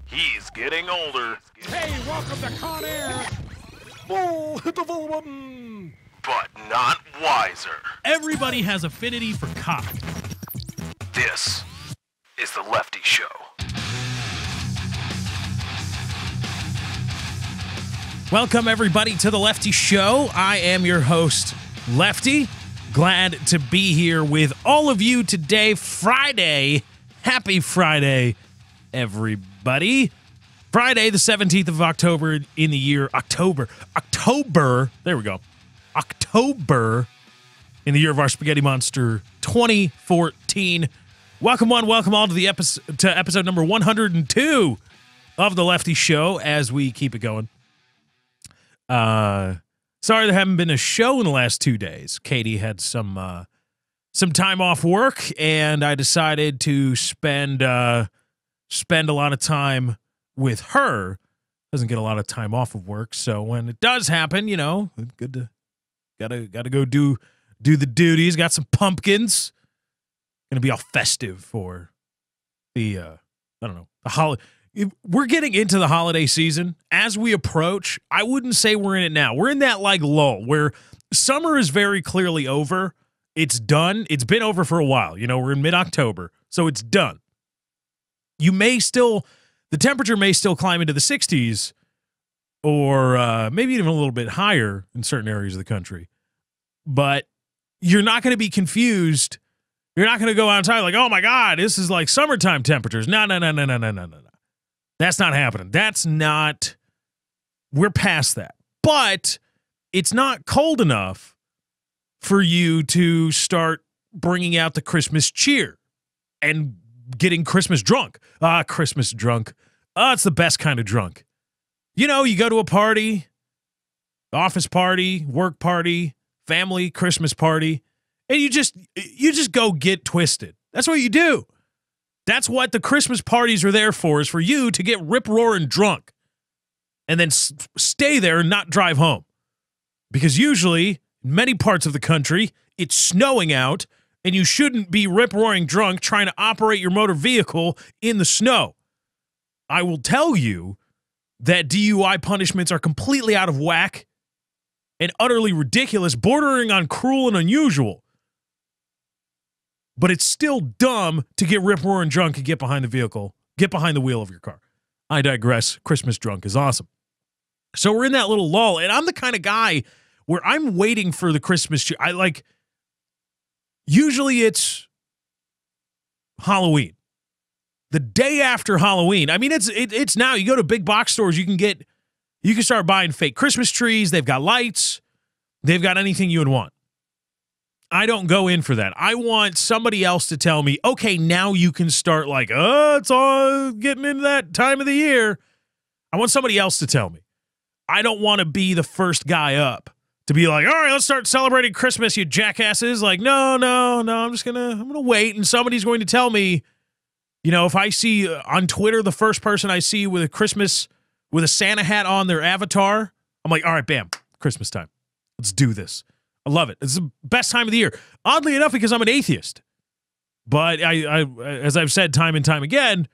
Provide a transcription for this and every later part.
He's getting older. Hey, welcome to Con Air! Oh, hit the full button! But not wiser. Everybody has affinity for cock. This is The Lefty Show. Welcome, everybody, to The Lefty Show. I am your host, Lefty. Glad to be here with all of you today, Friday. Happy Friday, everybody. Friday, the 17th of October in the year October. There we go. October in the year of our Spaghetti Monster 2014. Welcome one, welcome all to the episode number 102 of The Lefty Show as we keep it going. Sorry there haven't been a show in the last 2 days. Katie had some time off work, and I decided to spend a lot of time with her. Doesn't get a lot of time off of work, so when it does happen, you know, good to gotta go do the duties. Got some pumpkins. Gonna be all festive for the the holiday. We're getting into the holiday season. As we approach, I wouldn't say we're in it now. We're in that like lull where summer is very clearly over. It's done. It's been over for a while. You know, we're in mid-October, so it's done. The temperature may still climb into the 60s or maybe even a little bit higher in certain areas of the country. But you're not going to be confused. You're not going to go outside like, oh my God, this is like summertime temperatures. No. That's not happening. We're past that. But it's not cold enough for you to start bringing out the Christmas cheer and getting Christmas drunk. Christmas drunk. It's the best kind of drunk. You know, you go to a party, office party, work party, family Christmas party, and you just go get twisted. That's what you do. That's what the Christmas parties are there for, is for you to get rip-roaring drunk and then stay there and not drive home. Because usually, in many parts of the country, it's snowing out, and you shouldn't be rip-roaring drunk trying to operate your motor vehicle in the snow. I will tell you that DUI punishments are completely out of whack and utterly ridiculous, bordering on cruel and unusual. But it's still dumb to get rip-roaring drunk and get behind the wheel of your car. I digress. Christmas drunk is awesome. So we're in that little lull, and I'm the kind of guy where I'm waiting for the Christmas cheer. Usually it's Halloween. The day after Halloween. I mean, it's now. You go to big box stores, you can start buying fake Christmas trees. They've got lights. They've got anything you would want. I don't go in for that. I want somebody else to tell me, okay, now you can start it's all getting into that time of the year. I want somebody else to tell me. I don't want to be the first guy up to be like, all right, let's start celebrating Christmas, you jackasses. Like, no, I'm gonna wait, and somebody's going to tell me, you know, if I see on Twitter the first person I see with a Santa hat on their avatar, I'm like, all right, bam, Christmas time. Let's do this. I love it. It's the best time of the year. Oddly enough, because I'm an atheist. But I as I've said time and time again,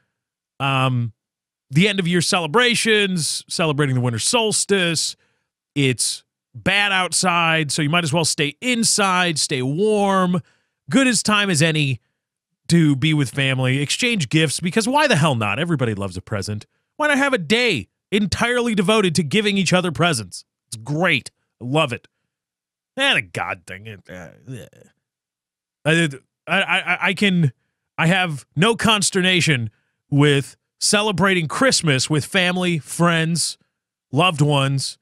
the end of year celebrations, celebrating the winter solstice, it's bad outside, so you might as well stay inside, stay warm. Good as time as any to be with family, exchange gifts, because why the hell not? Everybody loves a present. Why not have a day entirely devoted to giving each other presents? It's great. I love it. And a God thing. I have no consternation with celebrating Christmas with family, friends, loved ones,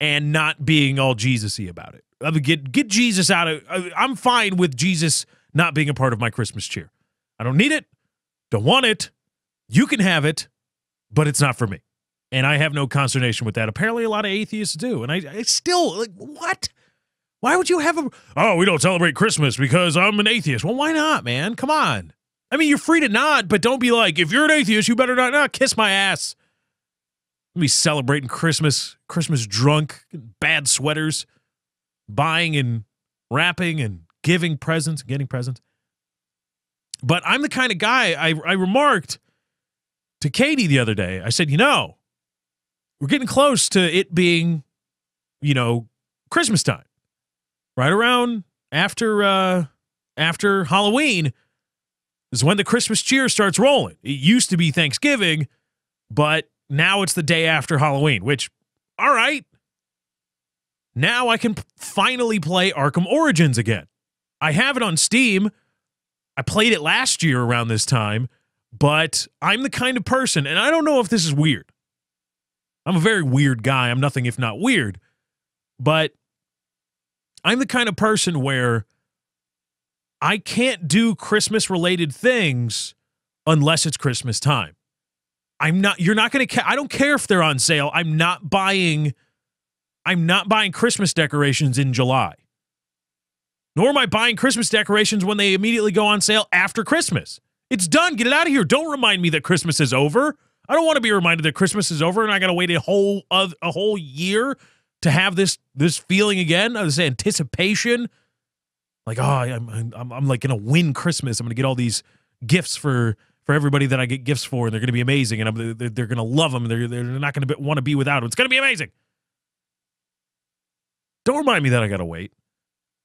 and not being all Jesus-y about it. I mean, get Jesus out of. I'm fine with Jesus not being a part of my Christmas cheer. I don't need it. Don't want it. You can have it, but it's not for me. And I have no consternation with that. Apparently, a lot of atheists do. And I still, what? Why would you have we don't celebrate Christmas because I'm an atheist. Well, why not, man? Come on. I mean, you're free to not, but don't be like, if you're an atheist, you better not kiss my ass. Be celebrating Christmas drunk, bad sweaters, buying and wrapping and giving presents, getting presents. But I'm the kind of guy, I remarked to Katie the other day. I said, we're getting close to it being, Christmas time. Right around after Halloween is when the Christmas cheer starts rolling. It used to be Thanksgiving, but now it's the day after Halloween, which, all right. Now I can finally play Arkham Origins again. I have it on Steam. I played it last year around this time, but I'm the kind of person, and I don't know if this is weird. I'm a very weird guy. I'm nothing if not weird, but I'm the kind of person where I can't do Christmas-related things unless it's Christmas time. You're not going to, I don't care if they're on sale. I'm not buying Christmas decorations in July. Nor am I buying Christmas decorations when they immediately go on sale after Christmas. It's done. Get it out of here. Don't remind me that Christmas is over. I don't want to be reminded that Christmas is over and I got to wait a whole year to have this feeling again, this anticipation. Like, I'm like going to win Christmas. I'm going to get all these gifts for everybody that I get gifts for, and they're going to be amazing, and they're going to love them, and they're not going to want to be without them. It's going to be amazing. Don't remind me that I got to wait.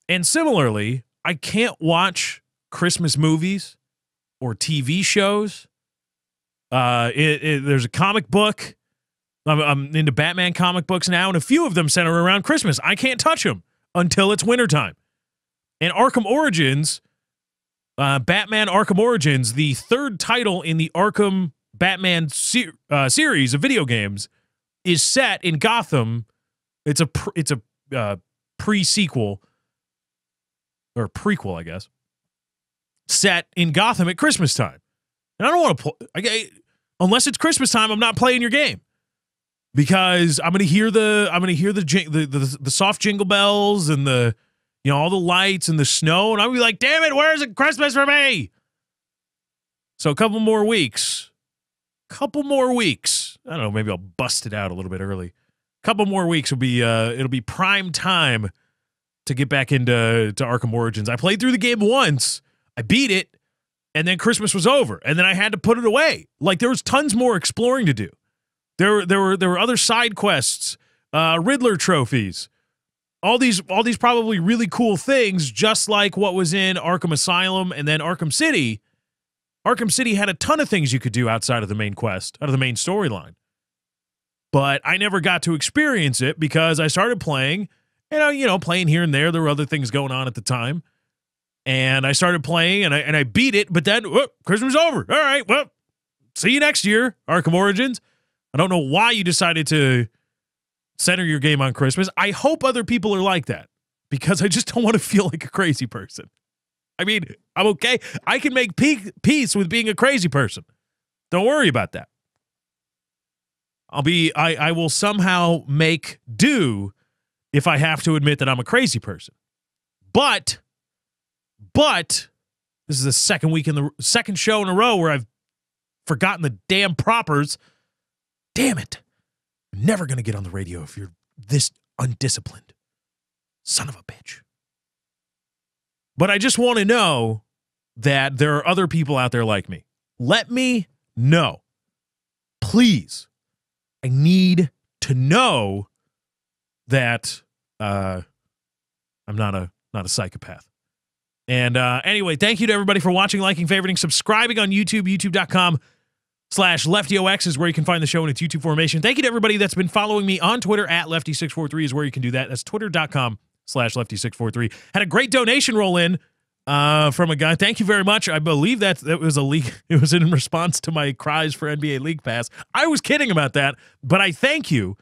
And similarly, I can't watch Christmas movies or TV shows. There's a comic book. I'm into Batman comic books now, and a few of them center around Christmas. I can't touch them until it's wintertime. And Arkham Origins, Batman Arkham Origins, the third title in the Arkham Batman series of video games, is set in Gotham. It's a pre-sequel, or prequel, I guess, set in Gotham at Christmas time. And I don't want to play, unless it's Christmas time, I'm not playing your game. Because I'm gonna hear the soft jingle bells and all the lights and the snow, and I'll be like, damn it, where is it Christmas for me? So a couple more weeks. I don't know, maybe I'll bust it out a little bit early. A couple more weeks will be it'll be prime time to get back into Arkham Origins. I played through the game once, I beat it, and then Christmas was over, and then I had to put it away. Like, there was tons more exploring to do. There were other side quests, Riddler trophies, all these probably really cool things, just like what was in Arkham Asylum and then Arkham City. Arkham City had a ton of things you could do outside of the main quest, out of the main storyline. But I never got to experience it because I started playing, and playing here and there. There were other things going on at the time, and I started playing, and I beat it. But then Christmas was over. All right, well, see you next year, Arkham Origins. I don't know why you decided to center your game on Christmas. I hope other people are like that, because I just don't want to feel like a crazy person. I mean, I'm okay. I can make peace with being a crazy person. Don't worry about that. I will somehow make do if I have to admit that I'm a crazy person. But this is the second show in a row where I've forgotten the damn propers. Damn it. I'm never going to get on the radio if you're this undisciplined. Son of a bitch. But I just want to know that there are other people out there like me. Let me know. Please. I need to know that I'm not a psychopath. And anyway, thank you to everybody for watching, liking, favoriting, subscribing on YouTube, youtube.com/LeftyOX is where you can find the show in its YouTube formation. Thank you to everybody that's been following me on Twitter at Lefty643 is where you can do that. That's twitter.com/Lefty643. Had a great donation roll in from a guy. Thank you very much. I believe that was a league. It was in response to my cries for NBA League Pass. I was kidding about that, but I thank you,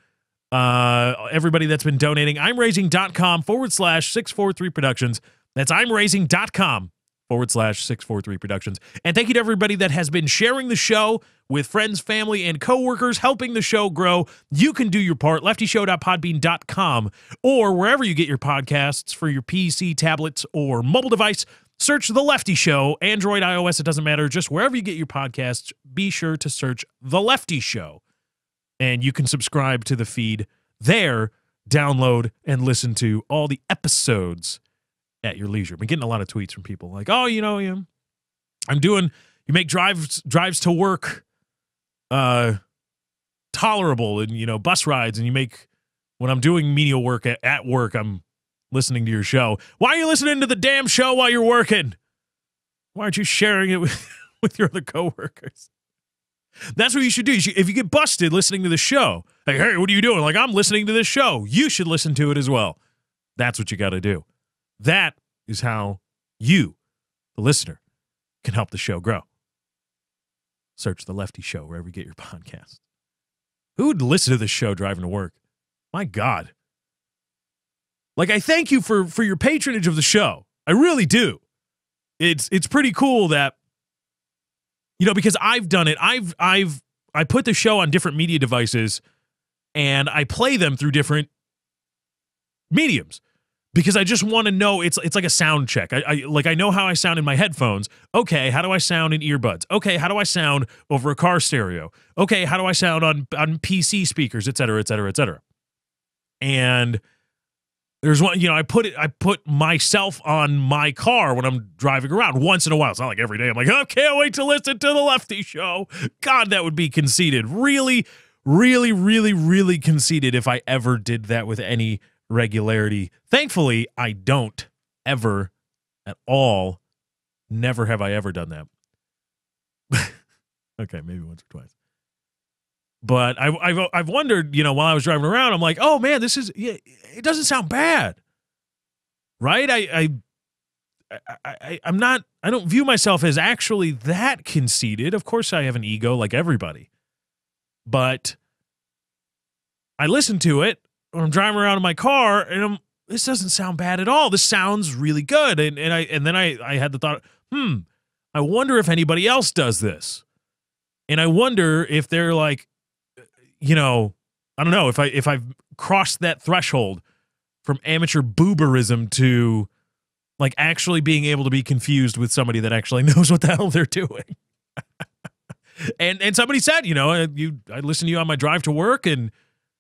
everybody that's been donating. I'mRaising.com/643 Productions. That's I'mRaising.com/643 Productions. And thank you to everybody that has been sharing the show with friends, family, and coworkers, helping the show grow. You can do your part. LeftyShow.podbean.com or wherever you get your podcasts for your PC, tablets, or mobile device. Search The Lefty Show. Android, iOS, it doesn't matter. Just wherever you get your podcasts, be sure to search The Lefty Show. And you can subscribe to the feed there, download, and listen to all the episodes at your leisure. Been getting a lot of tweets from people like, oh, you make drives to work tolerable and, bus rides, and you make, when I'm doing menial work at work, I'm listening to your show. Why are you listening to the damn show while you're working? Why aren't you sharing it with your other coworkers? That's what you should do. If you get busted listening to the show, like, hey, what are you doing? Like, I'm listening to this show. You should listen to it as well. That's what you got to do. That is how you, the listener, can help the show grow. Search The Lefty Show wherever you get your podcast. Who would listen to this show driving to work? My God. Like, I thank you for your patronage of the show. I really do. It's pretty cool that, because I've done it. I put the show on different media devices and I play them through different mediums because I just want to know. It's like a sound check. I know how I sound in my headphones. Okay, how do I sound in earbuds? Okay, how do I sound over a car stereo? Okay, how do I sound on PC speakers, et cetera, et cetera, et cetera. And there's one, I put myself on my car when I'm driving around once in a while. It's not like every day. I'm like, I can't wait to listen to the Lefty Show. God, that would be conceited. Really, really, really, really conceited if I ever did that with any regularity. Thankfully, I don't ever at all. Never have I ever done that. Okay, maybe once or twice. But I've wondered, while I was driving around, I'm like, oh man, it doesn't sound bad, right? I don't view myself as actually that conceited. Of course, I have an ego like everybody, but I listen to it when I'm driving around in my car, and this doesn't sound bad at all. This sounds really good, and then I had the thought, I wonder if anybody else does this, and I wonder if they're like, I don't know if I've crossed that threshold from amateur booberism to like actually being able to be confused with somebody that actually knows what the hell they're doing. and somebody said, I listen to you on my drive to work and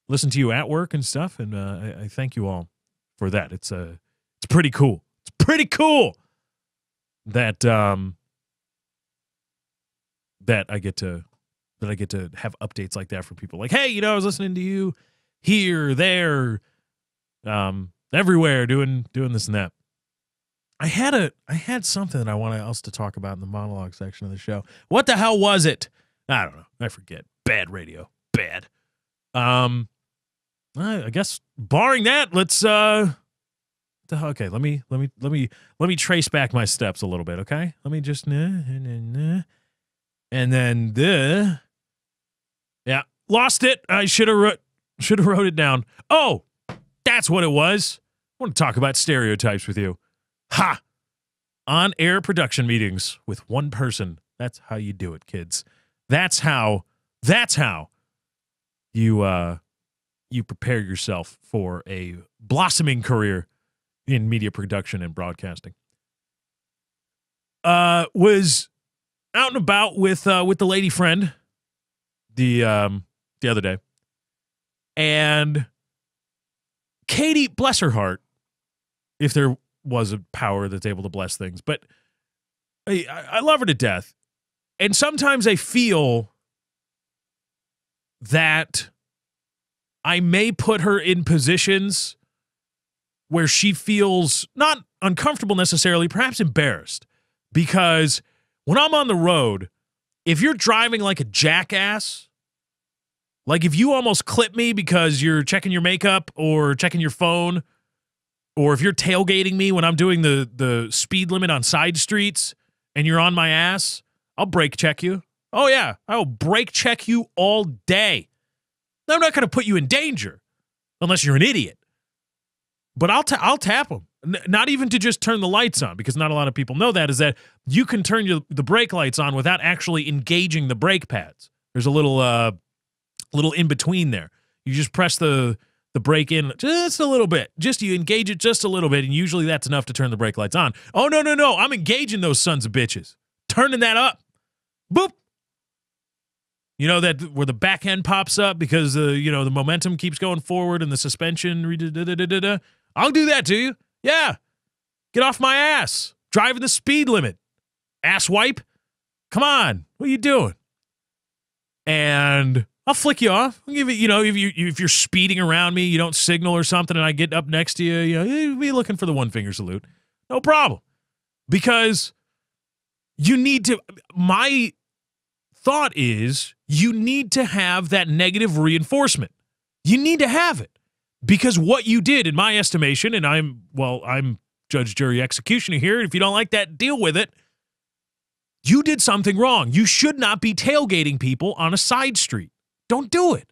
listen to you at work and stuff. And I thank you all for that. It's pretty cool. It's pretty cool that I get to have updates like that from people. Like, hey, I was listening to you here, there, everywhere, doing this and that. I had something that I want else to talk about in the monologue section of the show. What the hell was it? I don't know. I forget. Bad radio. Bad. I guess barring that, let's okay, let me trace back my steps a little bit, okay? Let me just and then yeah, lost it. I should have wrote it down. Oh, that's what it was. I want to talk about stereotypes with you. Ha! On-air production meetings with one person. That's how you do it, kids. That's how you prepare yourself for a blossoming career in media production and broadcasting. Was out and about with the lady friend the other day, and Katie, bless her heart, if there was a power that's able to bless things, but I love her to death, and sometimes I feel that I may put her in positions where she feels not uncomfortable necessarily, perhaps embarrassed, because when I'm on the road, if you're driving like a jackass, like if you almost clip me because you're checking your makeup or checking your phone, or if you're tailgating me when I'm doing the speed limit on side streets and you're on my ass, I'll brake check you. Oh yeah, I'll brake check you all day. I'm not going to put you in danger unless you're an idiot. But I'll tap them. Not even to just turn the lights on, because not a lot of people know that, is that you can turn the brake lights on without actually engaging the brake pads. There's a little in between there. You just press the brake in just a little bit. Just you engage it just a little bit, and usually that's enough to turn the brake lights on. Oh, no. I'm engaging those sons of bitches. Turning that up. Boop. That where the back end pops up because the momentum keeps going forward and the suspension. I'll do that to you. Yeah. Get off my ass. Driving the speed limit. Ass wipe. Come on. What are you doing? and I'll flick you off. I'll give it, if you're speeding around me, you don't signal or something, and I get up next to you, you'll be looking for the one finger salute. No problem. Because you need to, my thought is, you need to have that negative reinforcement. You need to have it. Because what you did, in my estimation, and I'm judge, jury, executioner here, if you don't like that, deal with it. You did something wrong. You should not be tailgating people on a side street. Don't do it.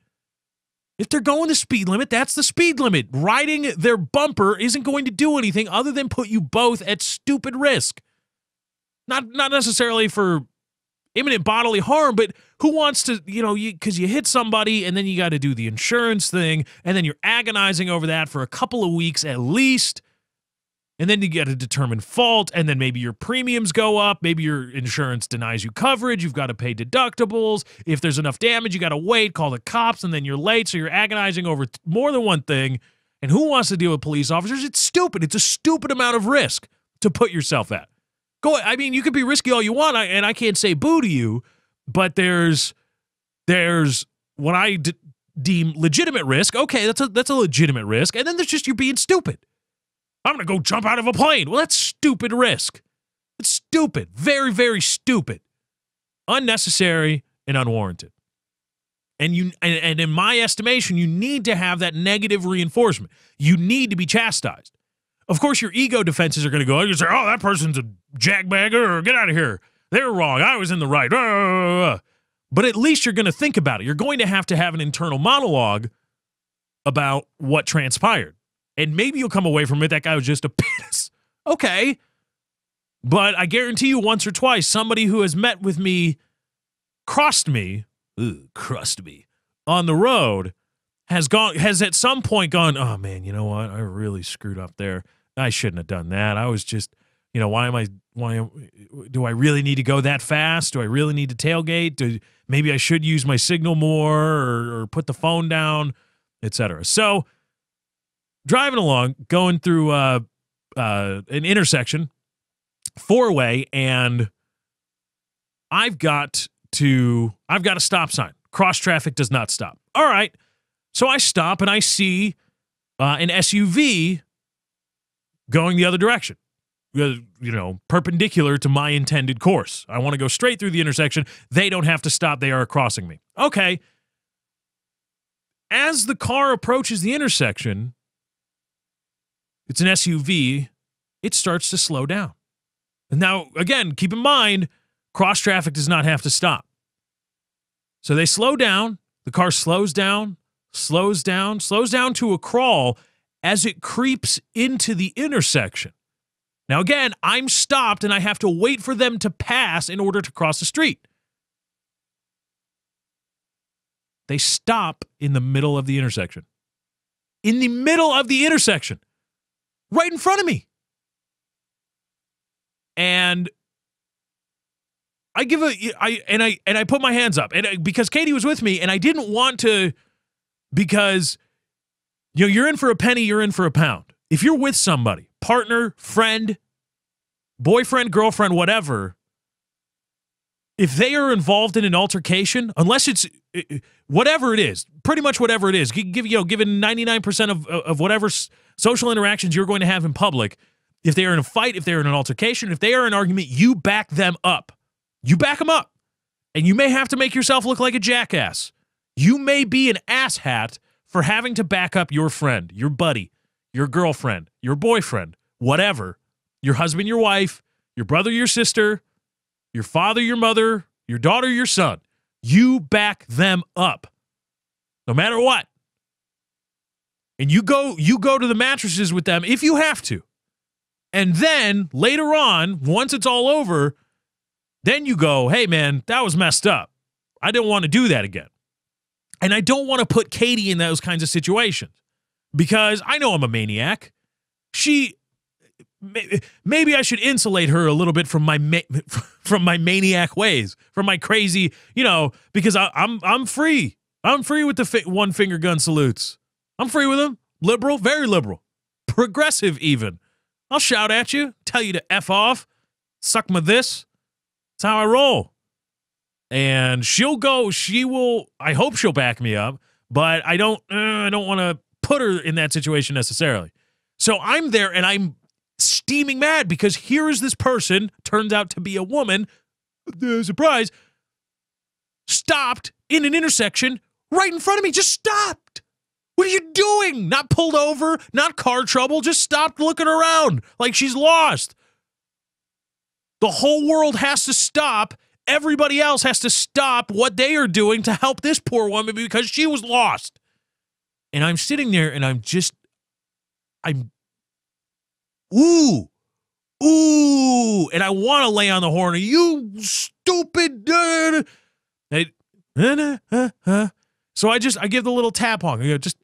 If they're going the speed limit, that's the speed limit. Riding their bumper isn't going to do anything other than put you both at stupid risk. Not necessarily for imminent bodily harm, but who wants to, because you hit somebody and then you got to do the insurance thing, and then you're agonizing over that for a couple of weeks at least, and then you got to determine fault, and then maybe your premiums go up, maybe your insurance denies you coverage, you've got to pay deductibles, if there's enough damage, you got to wait, call the cops, and then you're late, so you're agonizing over more than one thing, and who wants to deal with police officers? It's stupid. It's a stupid amount of risk to put yourself at. You could be risky all you want, and I can't say boo to you, but there's what I deem legitimate risk. Okay, that's a legitimate risk, and then there's just you being stupid. I'm going to go jump out of a plane. Well, that's stupid risk. It's stupid. Very, very stupid. Unnecessary and unwarranted. And in my estimation, you need to have that negative reinforcement. You need to be chastised. Of course, your ego defenses are going to go, you say, oh, that person's a jackbagger, or get out of here. They're wrong. I was in the right. But at least you're going to think about it. You're going to have an internal monologue about what transpired. And maybe you'll come away from it, that guy was just a penis. Okay. But I guarantee you once or twice, somebody who has met with me, crossed me on the road, has at some point gone, oh man, you know what? I really screwed up there. I shouldn't have done that. I was just, why do I really need to go that fast? Do I really need to tailgate? Maybe I should use my signal more or put the phone down, etc. So, driving along, going through an intersection, four-way, and I've got a stop sign. Cross traffic does not stop. All right. So I stop and I see an SUV going the other direction, perpendicular to my intended course. I want to go straight through the intersection. They don't have to stop. They are crossing me. Okay. As the car approaches the intersection, it's an SUV, it starts to slow down. And now, again, keep in mind, cross traffic does not have to stop. So they slow down, the car slows down to a crawl as it creeps into the intersection. Now, again, I'm stopped and I have to wait for them to pass in order to cross the street. They stop in the middle of the intersection. In the middle of the intersection. Right in front of me. And I put my hands up, and because Katie was with me, and I didn't want to, because you're in for a penny, you're in for a pound. If you're with somebody, partner, friend, boyfriend, girlfriend, whatever, if they are involved in an altercation, unless it's whatever it is, pretty much whatever it is, given 99% of whatever social interactions you're going to have in public, if they are in a fight, if they're in an altercation, if they are in an argument, you back them up. You back them up. And you may have to make yourself look like a jackass. You may be an asshat for having to back up your friend, your buddy, your girlfriend, your boyfriend, whatever, your husband, your wife, your brother, your sister, your father, your mother, your daughter, your son. You back them up. No matter what. And you go to the mattresses with them if you have to. And then later on, once it's all over, then you go, hey man, that was messed up. I didn't want to do that again. And I don't want to put Katie in those kinds of situations because I know I'm a maniac. Maybe I should insulate her a little bit from my maniac ways, from my crazy, because I'm free. I'm free with the one finger gun salutes. I'm free with them. Liberal, very liberal, progressive even. I'll shout at you, tell you to F off, suck my this. That's how I roll. And she'll go, I hope she'll back me up, but I don't want to put her in that situation necessarily. So I'm there and I'm steaming mad because here is this person, turns out to be a woman, surprise, stopped in an intersection right in front of me, just stopped. What are you doing? Not pulled over, not car trouble, just stopped looking around like she's lost. The whole world has to stop. Everybody else has to stop what they are doing to help this poor woman because she was lost. And I'm sitting there and ooh, and I want to lay on the horn. You stupid. So I give the little tap honk. I go, just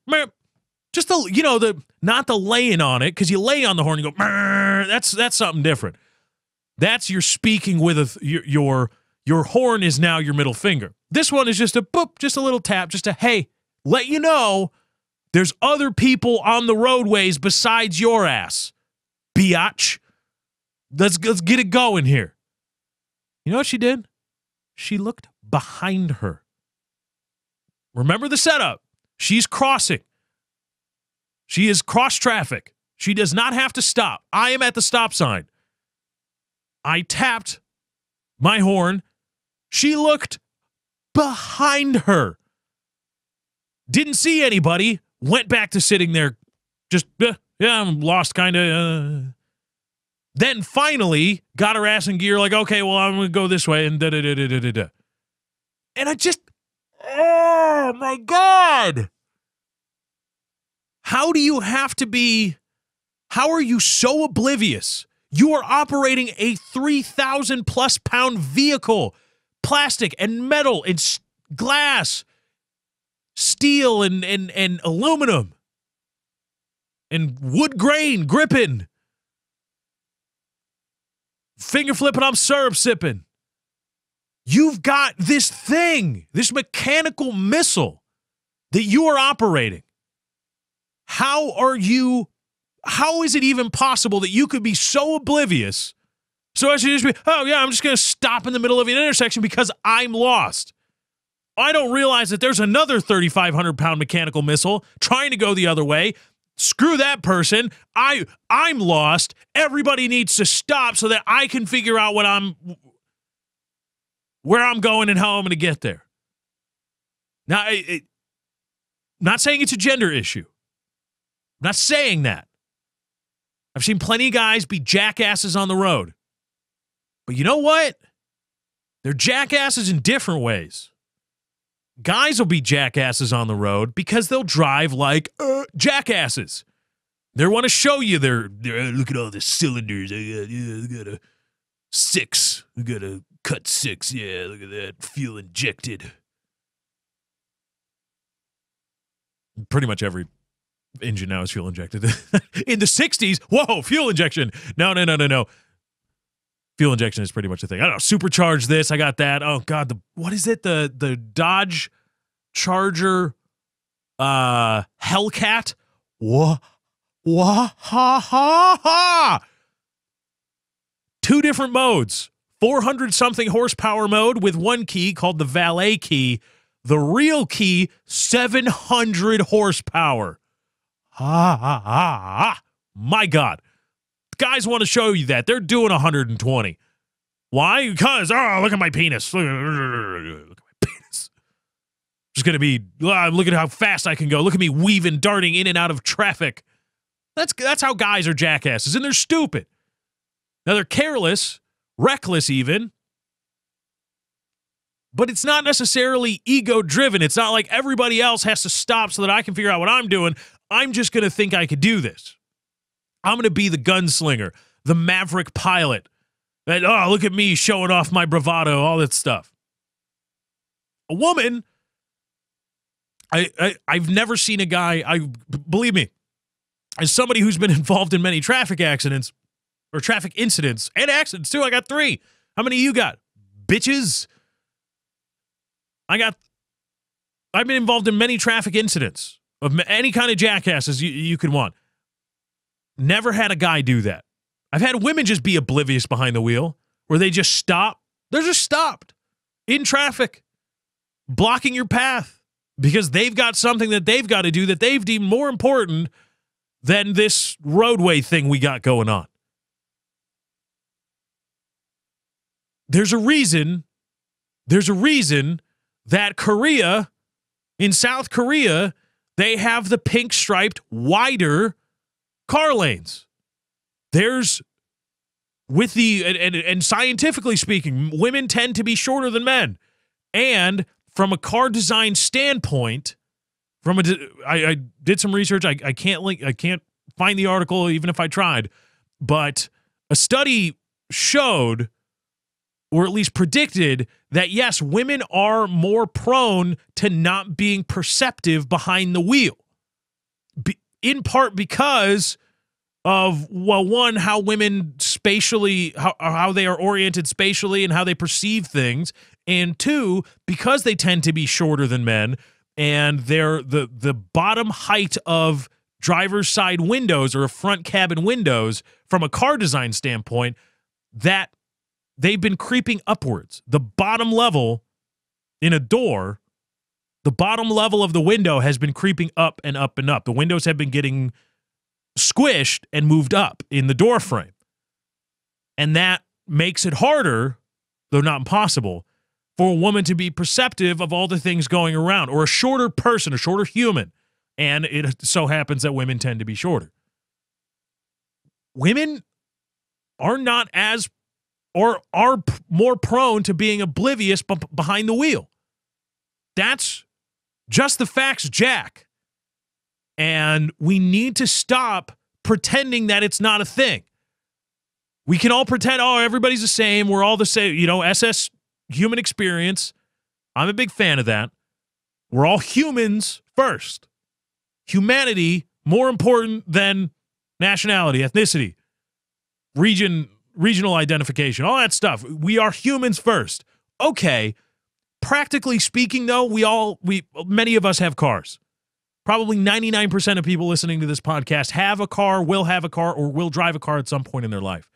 the, not the laying on it, because you lay on the horn, you go, that's something different. That's you're speaking with your horn is now your middle finger. This one is just a boop, just a little tap, just a, hey, let you know there's other people on the roadways besides your ass, biatch. Let's get it going here. You know what she did? She looked behind her. Remember the setup. She's crossing. She is cross traffic. She does not have to stop. I am at the stop sign. I tapped my horn. She looked behind her. Didn't see anybody. Went back to sitting there. Just, yeah, I'm lost kind of. Then finally got her ass in gear like, okay, well, I'm going to go this way and da-da-da-da-da-da. And I just, oh my God. How do you have to be, how are you so oblivious? You are operating a 3,000 plus pound vehicle, plastic and metal and glass, steel and aluminum and wood grain gripping. Finger flipping, I'm syrup sipping. You've got this thing, this mechanical missile that you are operating. How is it even possible that you could be so oblivious? So I should just be, oh yeah, I'm just going to stop in the middle of an intersection because I'm lost. I don't realize that there's another 3,500 pound mechanical missile trying to go the other way. Screw that person. I'm lost. Everybody needs to stop so that I can figure out where I'm going and how I'm going to get there. Now, not saying it's a gender issue. I'm not saying that. I've seen plenty of guys be jackasses on the road. But you know what? They're jackasses in different ways. Guys will be jackasses on the road because they'll drive like jackasses. They want to show you they're look at all the cylinders. I got a 6. I got a cut 6. Yeah, look at that. Fuel injected. Pretty much every engine now is fuel injected. In the 60s, whoa, fuel injection. No. Fuel injection is pretty much the thing. I don't know, supercharge this, I got that. Oh, God, what is it? The Dodge Charger Hellcat? Wha ha ha. 2 different modes. 400-something horsepower mode with 1 key called the valet key. The real key, 700 horsepower. My God. Guys want to show you that. They're doing 120. Why? Because, look at my penis. Look at my penis. Just going to be, look at how fast I can go. Look at me weaving, darting in and out of traffic. That's how guys are jackasses, and they're stupid. Now, they're careless, reckless even, but it's not necessarily ego-driven. It's not like everybody else has to stop so that I can figure out what I'm doing. I'm just going to think I could do this. I'm going to be the gunslinger, the maverick pilot. And, look at me showing off my bravado, all that stuff. A woman, I've never seen a guy, believe me, as somebody who's been involved in many traffic accidents, or traffic incidents, and accidents too, I got 3. How many you got? Bitches? I've been involved in many traffic incidents of any kind of jackasses you could want. Never had a guy do that. I've had women just be oblivious behind the wheel where they just stop. They're just stopped. in traffic, blocking your path because they've got something that they've got to do that they've deemed more important than this roadway thing we got going on. There's a reason that in South Korea, they have the pink striped, wider car lanes. And scientifically speaking, women tend to be shorter than men. And from a car design standpoint, I did some research. I can't find the article even if I tried, but a study showed, or at least predicted, that yes, women are more prone to not being perceptive behind the wheel. In part because of, well, one, how women spatially, how they are oriented spatially and how they perceive things, and two, because they tend to be shorter than men, and they're the bottom height of driver's side windows or front cabin windows from a car design standpoint, that they've been creeping upwards. The bottom level in a door, the bottom level of the window has been creeping up and up and up. The windows have been getting squished and moved up in the door frame. And that makes it harder, though not impossible, for a woman to be perceptive of all the things going around, or a shorter person, a shorter human. And it so happens that women tend to be shorter. Women are not as, or are more prone to being oblivious behind the wheel. That's just the facts, Jack. And we need to stop pretending that it's not a thing. We can all pretend, oh, everybody's the same. We're all the same. You know, SS human experience. I'm a big fan of that. We're all humans first. Humanity more important than nationality, ethnicity, regional identification, all that stuff. We are humans first. Okay. Practically speaking, though, many of us have cars. Probably 99% of people listening to this podcast have a car, will have a car, or will drive a car at some point in their life.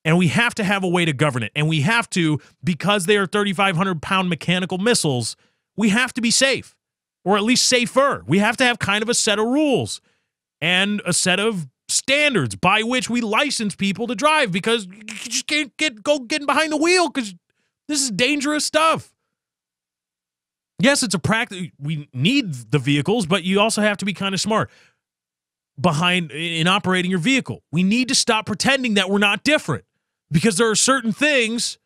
And we have to have a way to govern it. And we have to, because they are 3,500-pound mechanical missiles, we have to be safe, or at least safer. We have to have kind of a set of rules and a set of standards by which we license people to drive, because you just can't go getting behind the wheel because this is dangerous stuff. Yes, it's a practice. We need the vehicles, but you also have to be kind of smart in operating your vehicle. We need to stop pretending that we're not different, because there are certain things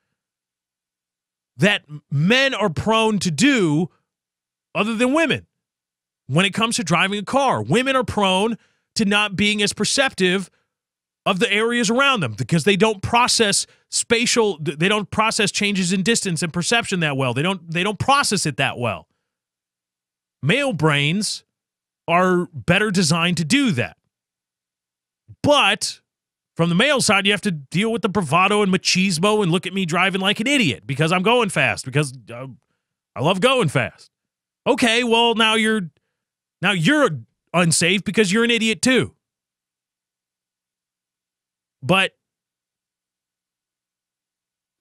that men are prone to do other than women. When it comes to driving a car, women are prone to not being as perceptive of the areas around them because they don't process they don't process changes in distance and perception that well. They don't process it that well. Male brains are better designed to do that. But from the male side, you have to deal with the bravado and machismo and look at me driving like an idiot because I'm going fast, because I love going fast. Okay, well, now you're unsafe because you're an idiot too. But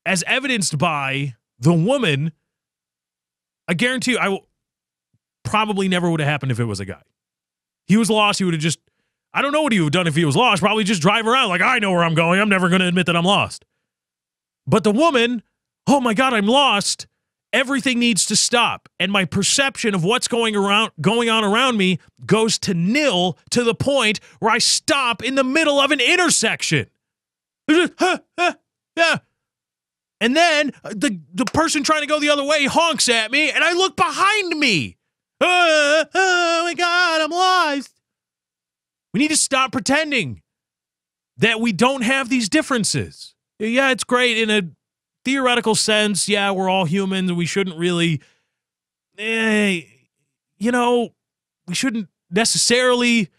as evidenced by the woman, I guarantee you, probably never would have happened if it was a guy. He was lost. He would have just, I don't know what he would have done if he was lost. Probably just drive around like, I know where I'm going. I'm never going to admit that I'm lost. But the woman, oh my God, I'm lost. Everything needs to stop. And my perception of what's going on around me goes to nil, to the point where I stop in the middle of an intersection. Yeah. And then the person trying to go the other way honks at me, and I look behind me. Oh my God, I'm lost. We need to stop pretending that we don't have these differences. Yeah, it's great in a theoretical sense. Yeah, we're all humans, and we shouldn't really, we shouldn't necessarily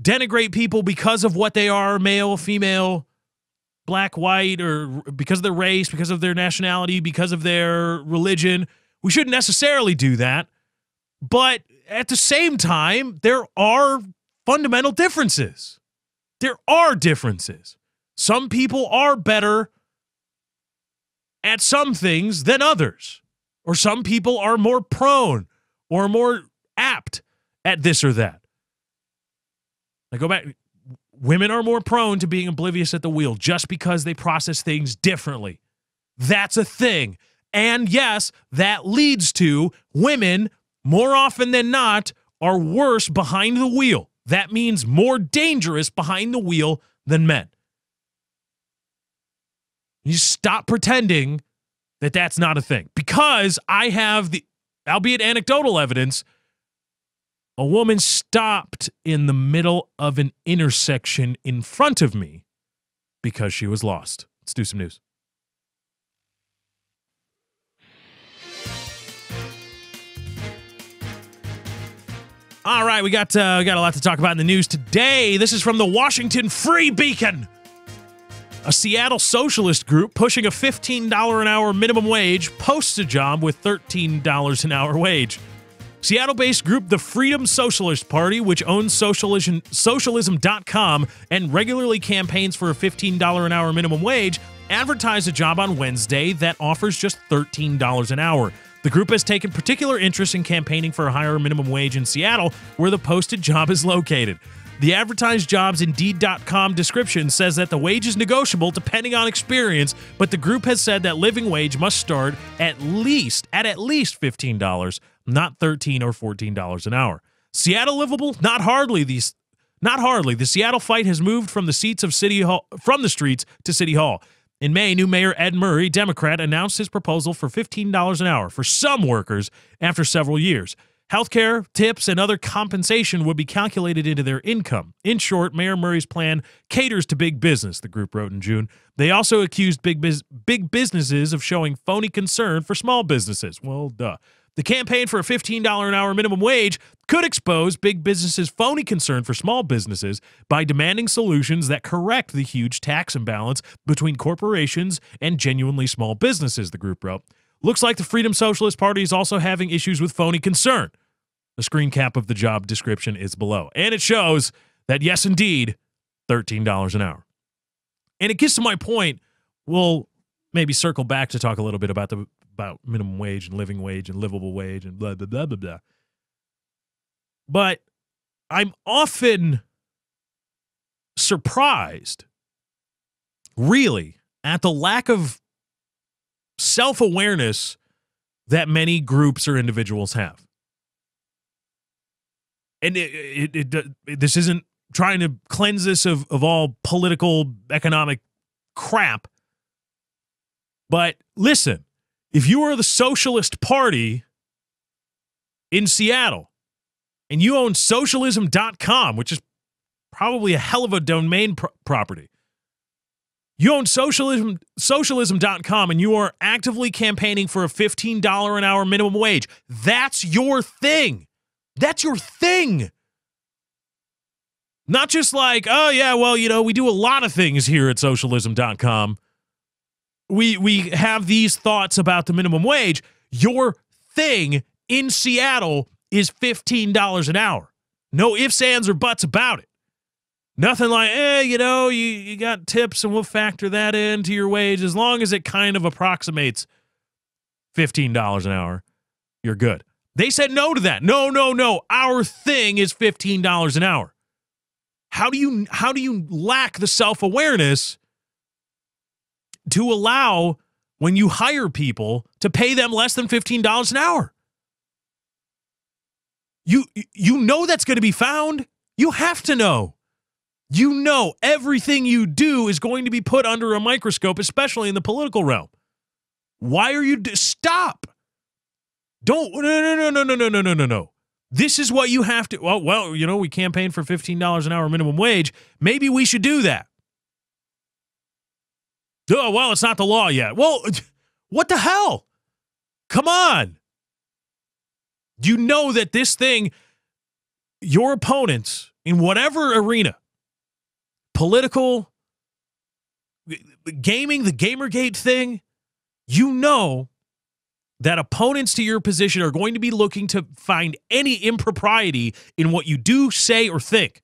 denigrate people because of what they are, male, female, black, white, or because of their race, because of their nationality, because of their religion. We shouldn't necessarily do that. But at the same time, there are fundamental differences. There are differences. Some people are better at some things than others, or some people are more prone or more apt at this or that. I go back. Women are more prone to being oblivious at the wheel just because they process things differently. That's a thing. And yes, that leads to women, more often than not, are worse behind the wheel. That means more dangerous behind the wheel than men. You stop pretending that that's not a thing. Because I have the, albeit anecdotal evidence, a woman stopped in the middle of an intersection in front of me because she was lost. Let's do some news. All right, we got a lot to talk about in the news today. This is from the Washington Free Beacon. A Seattle socialist group pushing a $15 an hour minimum wage posts a job with $13 an hour wage. Seattle-based group the Freedom Socialist Party, which owns Socialism.com and regularly campaigns for a $15 an hour minimum wage, advertised a job on Wednesday that offers just $13 an hour. The group has taken particular interest in campaigning for a higher minimum wage in Seattle, where the posted job is located. The advertised job's Indeed.com description says that the wage is negotiable depending on experience, but the group has said that living wage must start at least $15, not $13 or $14 an hour. Seattle livable? Not hardly. The Seattle fight has moved from the streets to City Hall. In May, new Mayor Ed Murray, Democrat, announced his proposal for $15 an hour for some workers after several years. Healthcare, tips, and other compensation would be calculated into their income. In short, Mayor Murray's plan caters to big business, the group wrote in June. They also accused big businesses of showing phony concern for small businesses. Well, duh. The campaign for a $15 an hour minimum wage could expose big businesses' phony concern for small businesses by demanding solutions that correct the huge tax imbalance between corporations and genuinely small businesses, the group wrote. Looks like the Freedom Socialist Party is also having issues with phony concern. The screen cap of the job description is below. And it shows that, yes, indeed, $13 an hour. And it gets to my point. We'll maybe circle back to talk a little bit about minimum wage and living wage and livable wage and blah, blah, blah, blah, blah. But I'm often surprised, really, at the lack of self-awareness that many groups or individuals have. And this isn't trying to cleanse this of all political, economic crap. But listen, if you are the Socialist Party in Seattle and you own Socialism.com, which is probably a hell of a domain property, you own Socialism.com and you are actively campaigning for a $15 an hour minimum wage. That's your thing. That's your thing. Not just like, oh, yeah, well, we do a lot of things here at Socialism.com. We have these thoughts about the minimum wage. Your thing in Seattle is $15 an hour. No ifs, ands, or buts about it. Nothing like, you got tips and we'll factor that into your wage. As long as it kind of approximates $15 an hour, you're good. They said no to that. No. Our thing is $15 an hour. How do you lack the self-awareness to allow, when you hire people, to pay them less than $15 an hour? You know that's going to be found. You have to know. You know everything you do is going to be put under a microscope, especially in the political realm. Why are you... Stop. Don't... No. This is what you have to... Well, we campaign for $15 an hour minimum wage. Maybe we should do that. Oh, well, it's not the law yet. Well, what the hell? Come on. You know that this thing, your opponents in whatever arena, political, gaming, the Gamergate thing, you know that opponents to your position are going to be looking to find any impropriety in what you do, say, or think.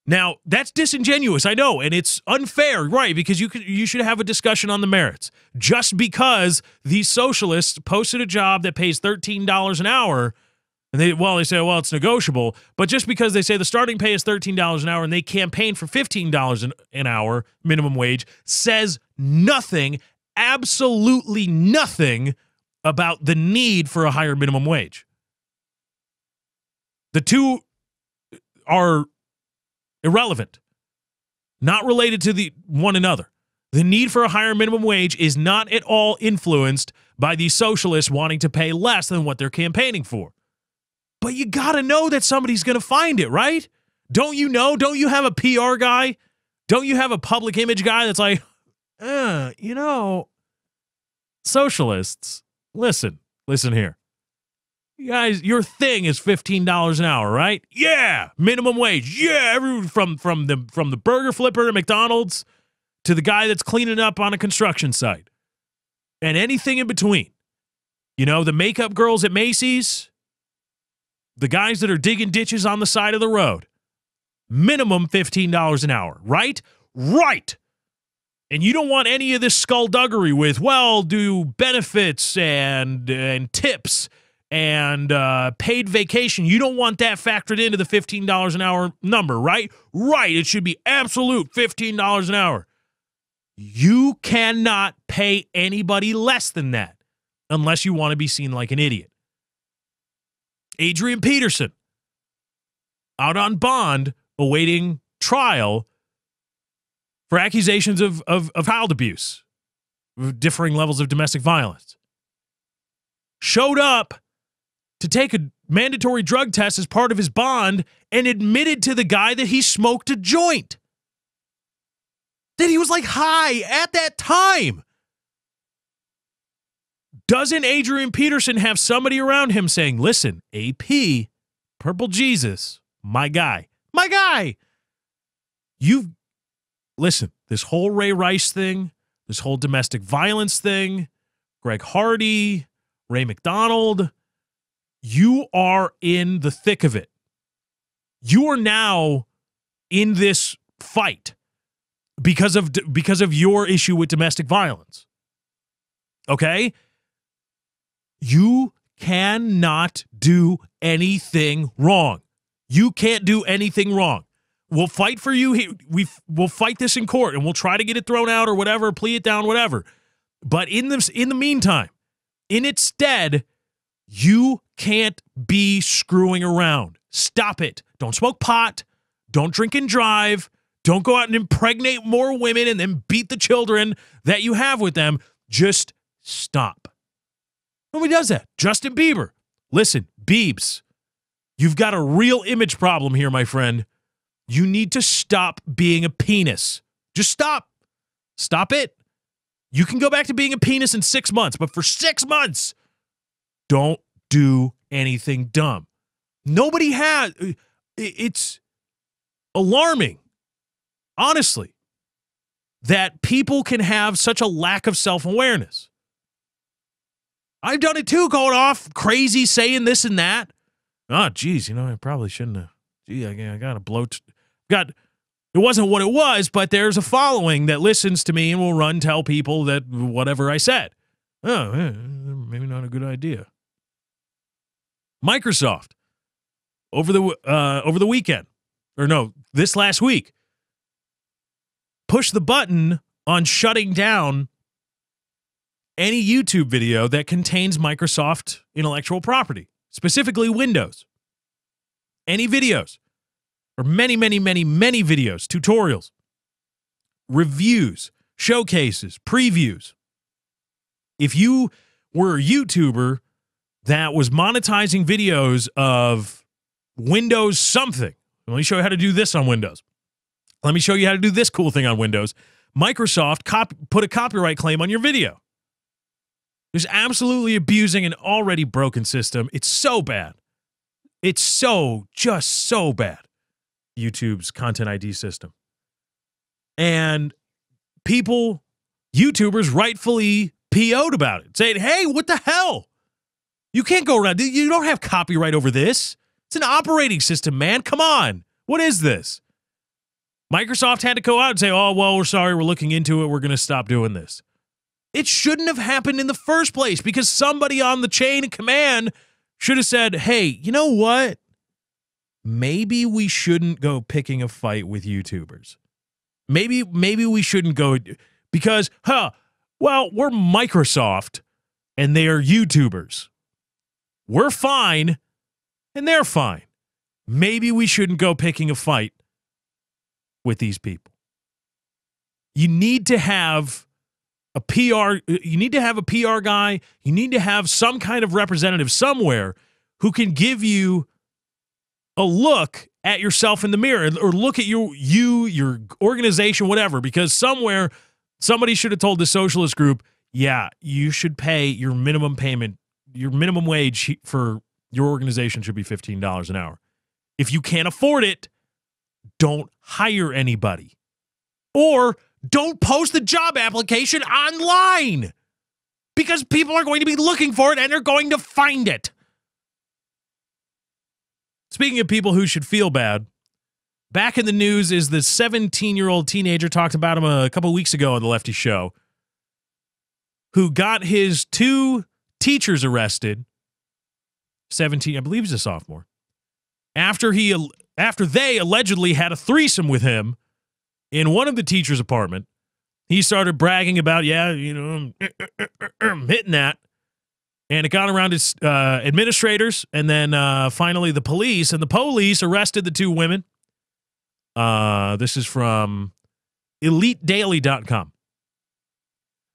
Now, that's disingenuous, I know, and it's unfair, right, because you should have a discussion on the merits. Just because these socialists posted a job that pays $13 an hour, and they say, well, it's negotiable, but just because they say the starting pay is $13 an hour and they campaign for $15 an hour minimum wage says nothing, absolutely nothing about the need for a higher minimum wage. The two are irrelevant, not related to one another. The need for a higher minimum wage is not at all influenced by these socialists wanting to pay less than what they're campaigning for. But you got to know that somebody's going to find it, right? Don't you know? Don't you have a PR guy? Don't you have a public image guy that's like, socialists, listen here. You guys, your thing is $15 an hour, right? Yeah, minimum wage. Yeah, from the burger flipper at McDonald's to the guy that's cleaning up on a construction site, and anything in between. The makeup girls at Macy's, the guys that are digging ditches on the side of the road. Minimum $15 an hour, right? Right. And you don't want any of this skullduggery with, do benefits and tips and paid vacation. You don't want that factored into the $15 an hour number, right? Right. It should be absolute $15 an hour. You cannot pay anybody less than that unless you want to be seen like an idiot. Adrian Peterson, out on bond, awaiting trial for accusations of child abuse, differing levels of domestic violence. Showed up to take a mandatory drug test as part of his bond and admitted to the guy that he smoked a joint. That he was like high at that time. Doesn't Adrian Peterson have somebody around him saying, listen, AP, Purple Jesus, my guy, listen, this whole Ray Rice thing, this whole domestic violence thing, Greg Hardy, Ray McDonald, you are in the thick of it. You are now in this fight because of your issue with domestic violence. Okay? You cannot do anything wrong. You can't do anything wrong. We'll fight for you. We'll fight this in court, and we'll try to get it thrown out or whatever, plea it down, whatever. But in the meantime, in its stead, you can't be screwing around. Stop it. Don't smoke pot. Don't drink and drive. Don't go out and impregnate more women and then beat the children that you have with them. Just stop. Nobody does that. Justin Bieber. Listen, Biebs, you've got a real image problem here, my friend. You need to stop being a penis. Just stop. Stop it. You can go back to being a penis in 6 months, but for 6 months, don't do anything dumb. Nobody has. It's alarming, honestly, that people can have such a lack of self-awareness. I've done it too, going off crazy, saying this and that. Oh, geez, I probably shouldn't have. Gee, I got a bloat. It wasn't what it was, but there's a following that listens to me and will tell people that whatever I said. Oh, maybe not a good idea. Microsoft, over the weekend, or no, this last week, pushed the button on shutting down any YouTube video that contains Microsoft intellectual property, specifically Windows. Any videos, or many videos, tutorials, reviews, showcases, previews. If you were a YouTuber that was monetizing videos of Windows something, let me show you how to do this on Windows. Let me show you how to do this cool thing on Windows. Microsoft put a copyright claim on your video. It's absolutely abusing an already broken system. It's so bad. It's just so bad. YouTube's content ID system. And YouTubers rightfully PO'd about it, saying, hey, what the hell? You can't go around. You don't have copyright over this. It's an operating system, man. Come on. What is this? Microsoft had to go out and say, oh, well, we're sorry, we're looking into it, we're going to stop doing this. It shouldn't have happened in the first place because somebody on the chain of command should have said, hey, you know what? Maybe we shouldn't go picking a fight with YouTubers. Maybe we shouldn't go because, well, we're Microsoft and they are YouTubers. We're fine and they're fine. Maybe we shouldn't go picking a fight with these people. You need to have a PR guy. You need to have some kind of representative somewhere who can give you a look at yourself in the mirror or look at your organization, whatever, because somewhere somebody should have told the socialist group, yeah, you should pay your minimum payment, your minimum wage for your organization should be $15 an hour. If you can't afford it, don't hire anybody. Or don't post the job application online because people are going to be looking for it and they're going to find it. Speaking of people who should feel bad, back in the news is the 17-year-old teenager, talked about him a couple weeks ago on the Lefty Show, who got his 2 teachers arrested, 17, I believe he's a sophomore, after they allegedly had a threesome with him in one of the teacher's apartment. He started bragging about, I'm hitting that. And it got around his administrators, and then finally the police. And the police arrested the 2 women. This is from EliteDaily.com.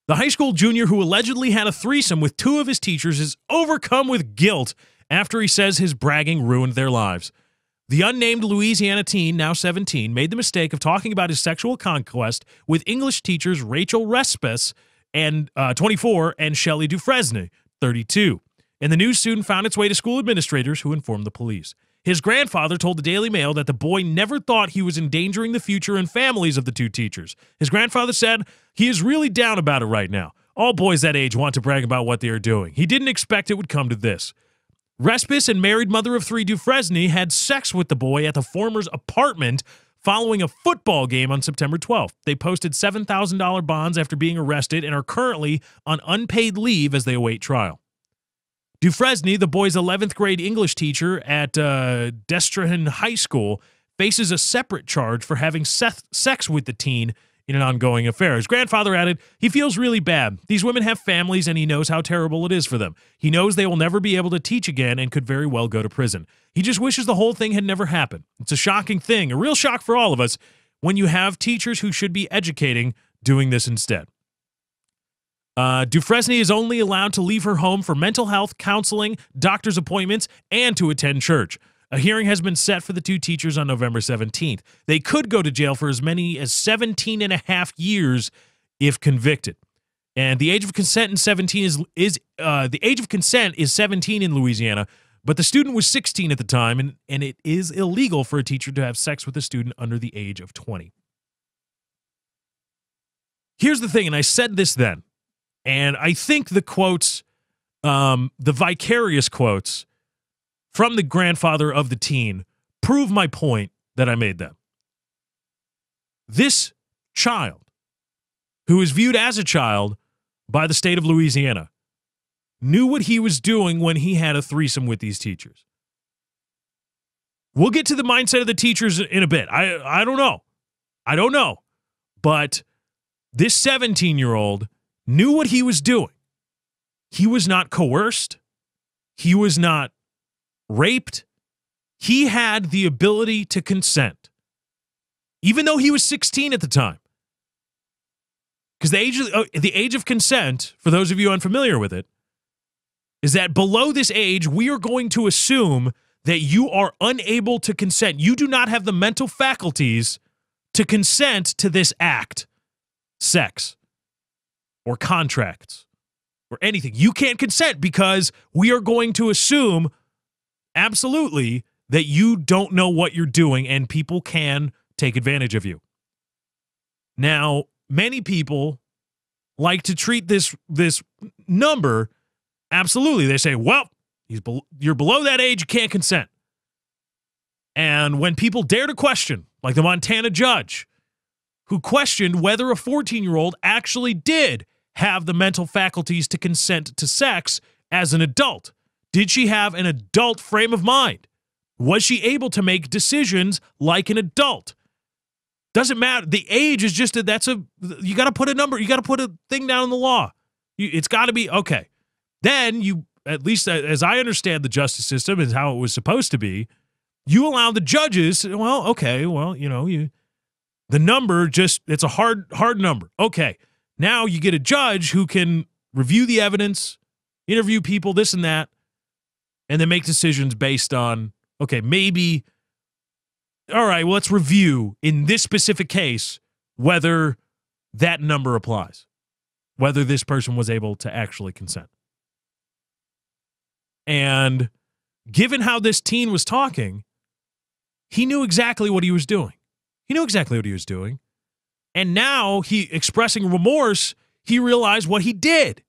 The high school junior who allegedly had a threesome with 2 of his teachers is overcome with guilt after he says his bragging ruined their lives. The unnamed Louisiana teen, now 17, made the mistake of talking about his sexual conquest with English teachers Rachel Respis, and 24, and Shelley Dufresne, 32. And the news soon found its way to school administrators who informed the police. His grandfather told the Daily Mail that the boy never thought he was endangering the future and families of the 2 teachers. His grandfather said he is really down about it right now. All boys that age want to brag about what they are doing. He didn't expect it would come to this. Respis and married mother of 3 Dufresne had sex with the boy at the former's apartment following a football game on September 12th. They posted $7,000 bonds after being arrested and are currently on unpaid leave as they await trial. Dufresne, the boy's 11th grade English teacher at Destrehan High School, faces a separate charge for having sex with the teen in an ongoing affair. His grandfather added, he feels really bad. These women have families and he knows how terrible it is for them. He knows they will never be able to teach again and could very well go to prison. He just wishes the whole thing had never happened. It's a shocking thing, a real shock for all of us when you have teachers who should be educating doing this instead. Dufresne is only allowed to leave her home for mental health, counseling, doctor's appointments, and to attend church. A hearing has been set for the 2 teachers on November 17th. They could go to jail for as many as 17 and a half years if convicted. And the age of consent in 17 the age of consent is 17 in Louisiana, but the student was 16 at the time, and it is illegal for a teacher to have sex with a student under the age of 20. Here's the thing, and I said this then, and I think the quotes, the vicarious quotes from the grandfather of the teen prove my point that I made then. This child, who is viewed as a child by the state of Louisiana, knew what he was doing when he had a threesome with these teachers. We'll get to the mindset of the teachers in a bit. I don't know. I don't know. But this 17-year-old knew what he was doing. He was not coerced. He was not raped. He had the ability to consent, even though he was 16 at the time. Because the age of consent, for those of you unfamiliar with it, is that below this age, we are going to assume that you are unable to consent. You do not have the mental faculties to consent to this act, sex, or contracts, or anything. You can't consent because we are going to assume absolutely that you don't know what you're doing and people can take advantage of you. Now, many people like to treat this number absolutely. They say, well, you're below that age, you can't consent. And when people dare to question like the Montana judge, who questioned whether a 14-year-old actually did have the mental faculties to consent to sex as an adult. Did she have an adult frame of mind? Was she able to make decisions like an adult? Doesn't matter. The age is just you got to put a number, you got to put a thing down in the law. It's got to be, okay. Then you, at least as I understand the justice system is how it was supposed to be, you allow the judges, well, okay, well, the number it's a hard number. Okay. Now you get a judge who can review the evidence, interview people, this and that, and then make decisions based on, okay, maybe, all right, well, let's review in this specific case whether that number applies, whether this person was able to actually consent. And given how this teen was talking, he knew exactly what he was doing. And now expressing remorse, he realized what he did.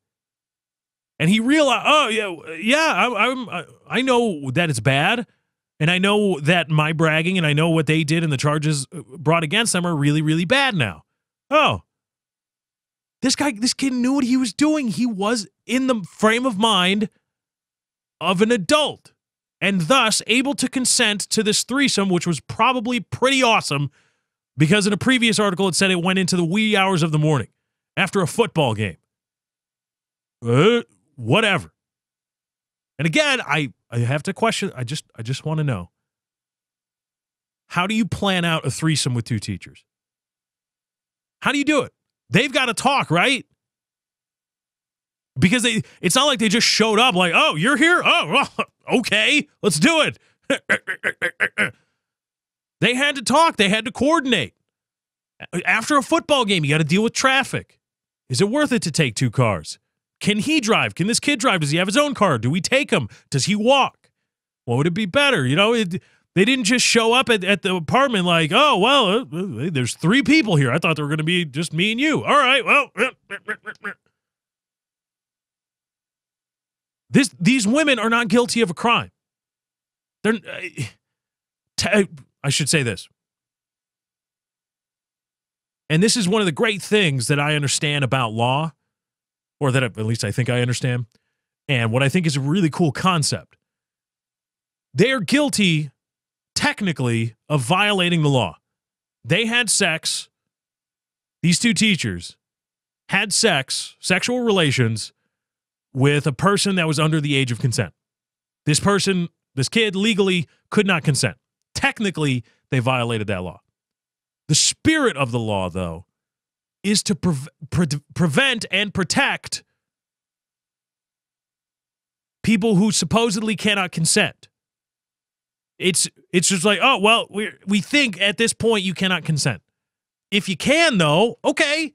And he realized, I know that it's bad. And I know that my bragging and I know what they did and the charges brought against them are really, really bad now. Oh, this kid knew what he was doing. He was in the frame of mind of an adult and thus able to consent to this threesome, which was probably pretty awesome because in a previous article it said it went into the wee hours of the morning after a football game. Whatever. And again, I have to question, I just want to know, how do you plan out a threesome with two teachers? How do you do it? They've got to talk, right? Because it's not like they just showed up like, oh, you're here? Oh, well, okay, let's do it. They had to talk. They had to coordinate. After a football game, you got to deal with traffic. Is it worth it to take two cars? Can he drive? Can this kid drive? Does he have his own car? Do we take him? Does he walk? What would it be better? They didn't just show up at the apartment like, oh, well, there's three people here. I thought there were going to be just me and you. All right, well. These women are not guilty of a crime. I should say this. And this is one of the great things that I understand about law, or that at least I think I understand, and what I think is a really cool concept. They are guilty, technically, of violating the law. They had sex. These two teachers had sexual relations, with a person that was under the age of consent. This kid legally could not consent. Technically, they violated that law. The spirit of the law, though, is to prevent and protect people who supposedly cannot consent. It's just like, oh, well, we think at this point you cannot consent. If you can, though, okay.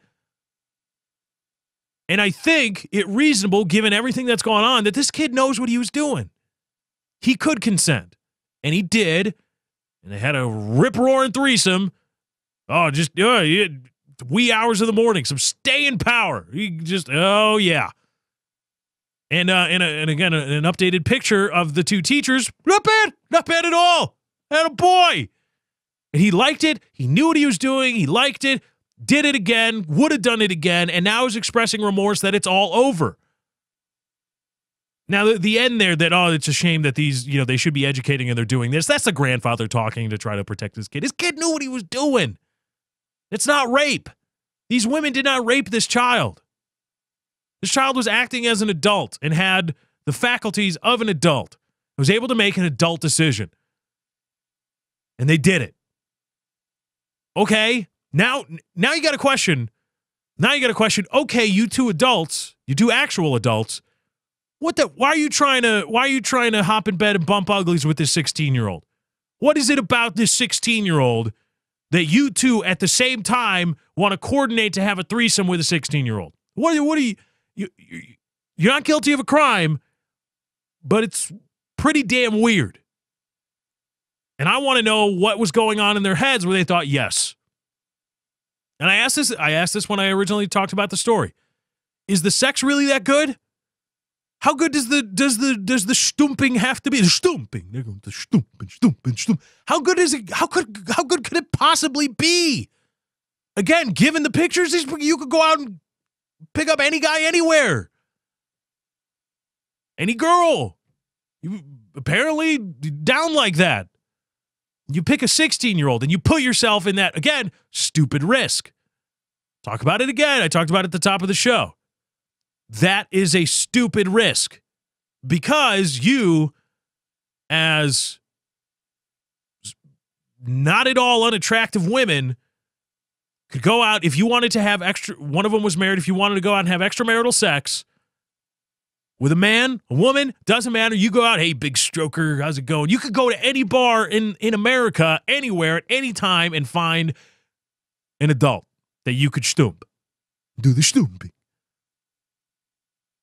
And I think it reasonable, given everything that's going on, that this kid knows what he was doing. He could consent. And he did. And they had a rip-roaring threesome. Oh, just wee hours of the morning. Some staying power. He just, oh, yeah. And again, an updated picture of the two teachers. Not bad at all. Had a boy. And he liked it. He knew what he was doing. He liked it. Did it again, would have done it again, and now is expressing remorse that it's all over. Now, the end there that, oh, it's a shame that these, they should be educating and they're doing this. That's the grandfather talking to try to protect his kid. His kid knew what he was doing. It's not rape. These women did not rape this child. This child was acting as an adult and had the faculties of an adult. Was able to make an adult decision. And they did it. Okay. Now you got a question. Okay, you two adults, you two actual adults, why are you trying to hop in bed and bump uglies with this 16-year-old? What is it about this 16-year-old that you two at the same time want to coordinate to have a threesome with a 16-year-old? What are you're not guilty of a crime, but it's pretty damn weird. And I want to know what was going on in their heads where they thought, yes. And I asked this when I originally talked about the story. Is the sex really that good? How good does the stumping have to be? The stumping. They're going to stump. How good is it? How good could it possibly be? Again, given the pictures, you could go out and pick up any guy anywhere. Any girl. You apparently down like that. You pick a 16-year-old and you put yourself in that, again, stupid risk. Talk about it again. I talked about it at the top of the show. That is a stupid risk because you, as not at all unattractive women, could go out if you wanted to have extra. One of them was married. If you wanted to go out and have extramarital sex with a man, a woman, doesn't matter. You go out, hey, big stroker, how's it going? You could go to any bar in America, anywhere, at any time, and find an adult that you could stump. Do the stumping.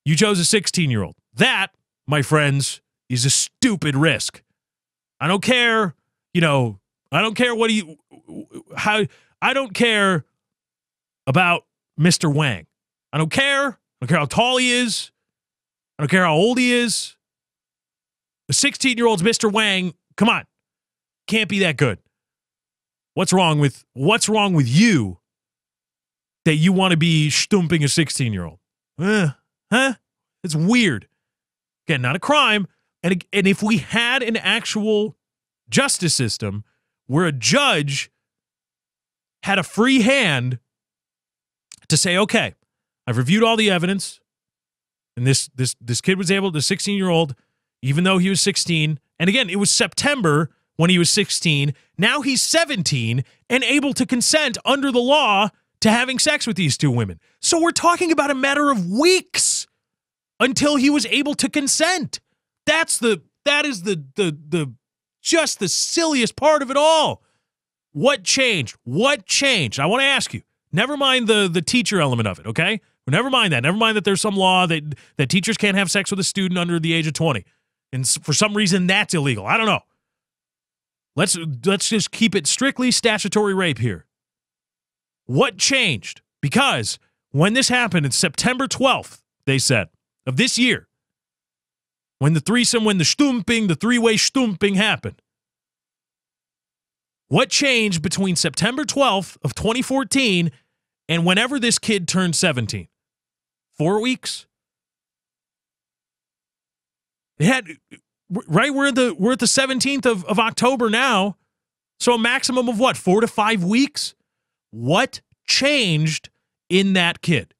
You chose a 16-year-old. That, my friends, is a stupid risk. I don't care, I don't care I don't care about Mr. Wang. I don't care how tall he is. I don't care how old he is. A 16-year-old's Mr. Wang, come on. Can't be that good. What's wrong with you that you want to be stumping a 16-year-old? Huh? It's weird. Again, not a crime. And if we had an actual justice system where a judge had a free hand to say, okay, I've reviewed all the evidence, and this kid was able, the 16-year-old, even though he was 16, and again, it was September when he was 16, now he's 17 and able to consent under the law to having sex with these two women. So we're talking about a matter of weeks until he was able to consent. That is just the silliest part of it all. What changed? I want to ask you. Never mind the teacher element of it, okay? Never mind that. Never mind that there's some law that teachers can't have sex with a student under the age of 20. And for some reason that's illegal. I don't know. Let's just keep it strictly statutory rape here. What changed? Because when this happened, it's September 12th, they said, of this year, when the threesome, when the stumping, the three-way stumping happened. What changed between September 12th of 2014 and whenever this kid turned 17? 4 weeks? It had, right, we're at the 17th of October now, so a maximum of what, 4 to 5 weeks? What changed in that kid?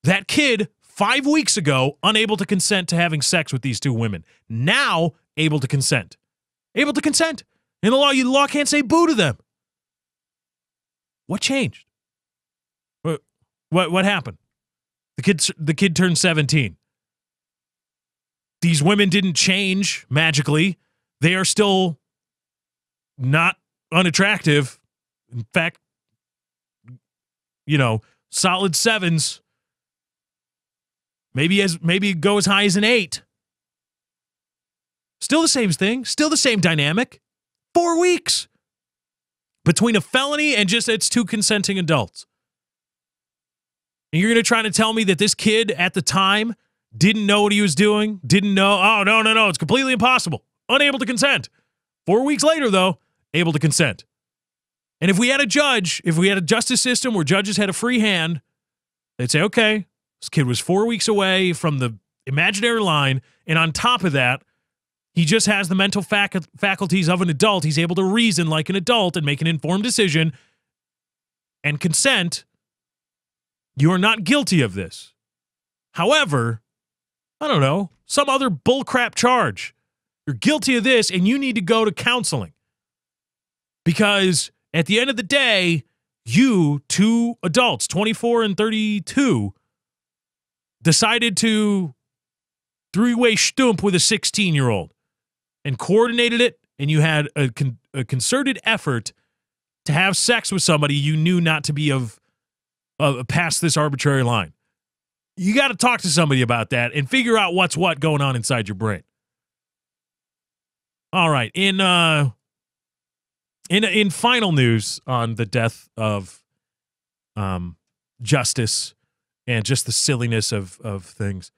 That kid, 5 weeks ago, unable to consent to having sex with these two women. Now, able to consent. Able to consent. In the law can't say boo to them. What changed? What happened? The kid turned 17. These women didn't change magically. They are still not unattractive. In fact, solid 7s. Maybe go as high as an 8. Still the same thing. Still the same dynamic. 4 weeks between a felony and just it's two consenting adults. And you're going to try to tell me that this kid at the time didn't know what he was doing? Didn't know? Oh, no. It's completely impossible. Unable to consent. 4 weeks later, though, able to consent. And if we had a justice system where judges had a free hand, they'd say, okay, this kid was 4 weeks away from the imaginary line, and on top of that, he just has the mental faculties of an adult. He's able to reason like an adult and make an informed decision and consent. You are not guilty of this. However, I don't know, some other bullcrap charge. You're guilty of this and you need to go to counseling. Because at the end of the day, you, two adults, 24 and 32, decided to three-way stump with a 16-year-old. And coordinated it, and you had a concerted effort to have sex with somebody you knew not to be past this arbitrary line. You got to talk to somebody about that and figure out what's what going on inside your brain. All right, in final news on the death of justice and just the silliness of things.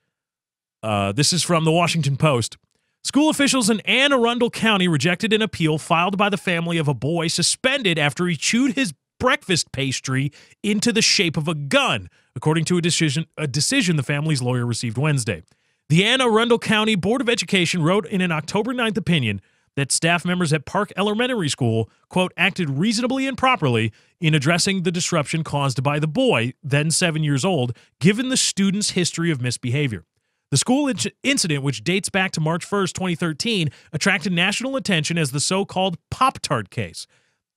This is from the Washington Post. School officials in Anne Arundel County rejected an appeal filed by the family of a boy suspended after he chewed his breakfast pastry into the shape of a gun, according to a decision the family's lawyer received Wednesday. The Anne Arundel County Board of Education wrote in an October 9th opinion that staff members at Park Elementary School, quote, acted reasonably and properly in addressing the disruption caused by the boy, then 7 years old, given the student's history of misbehavior. The school incident, which dates back to March 1st, 2013, attracted national attention as the so-called Pop-Tart case.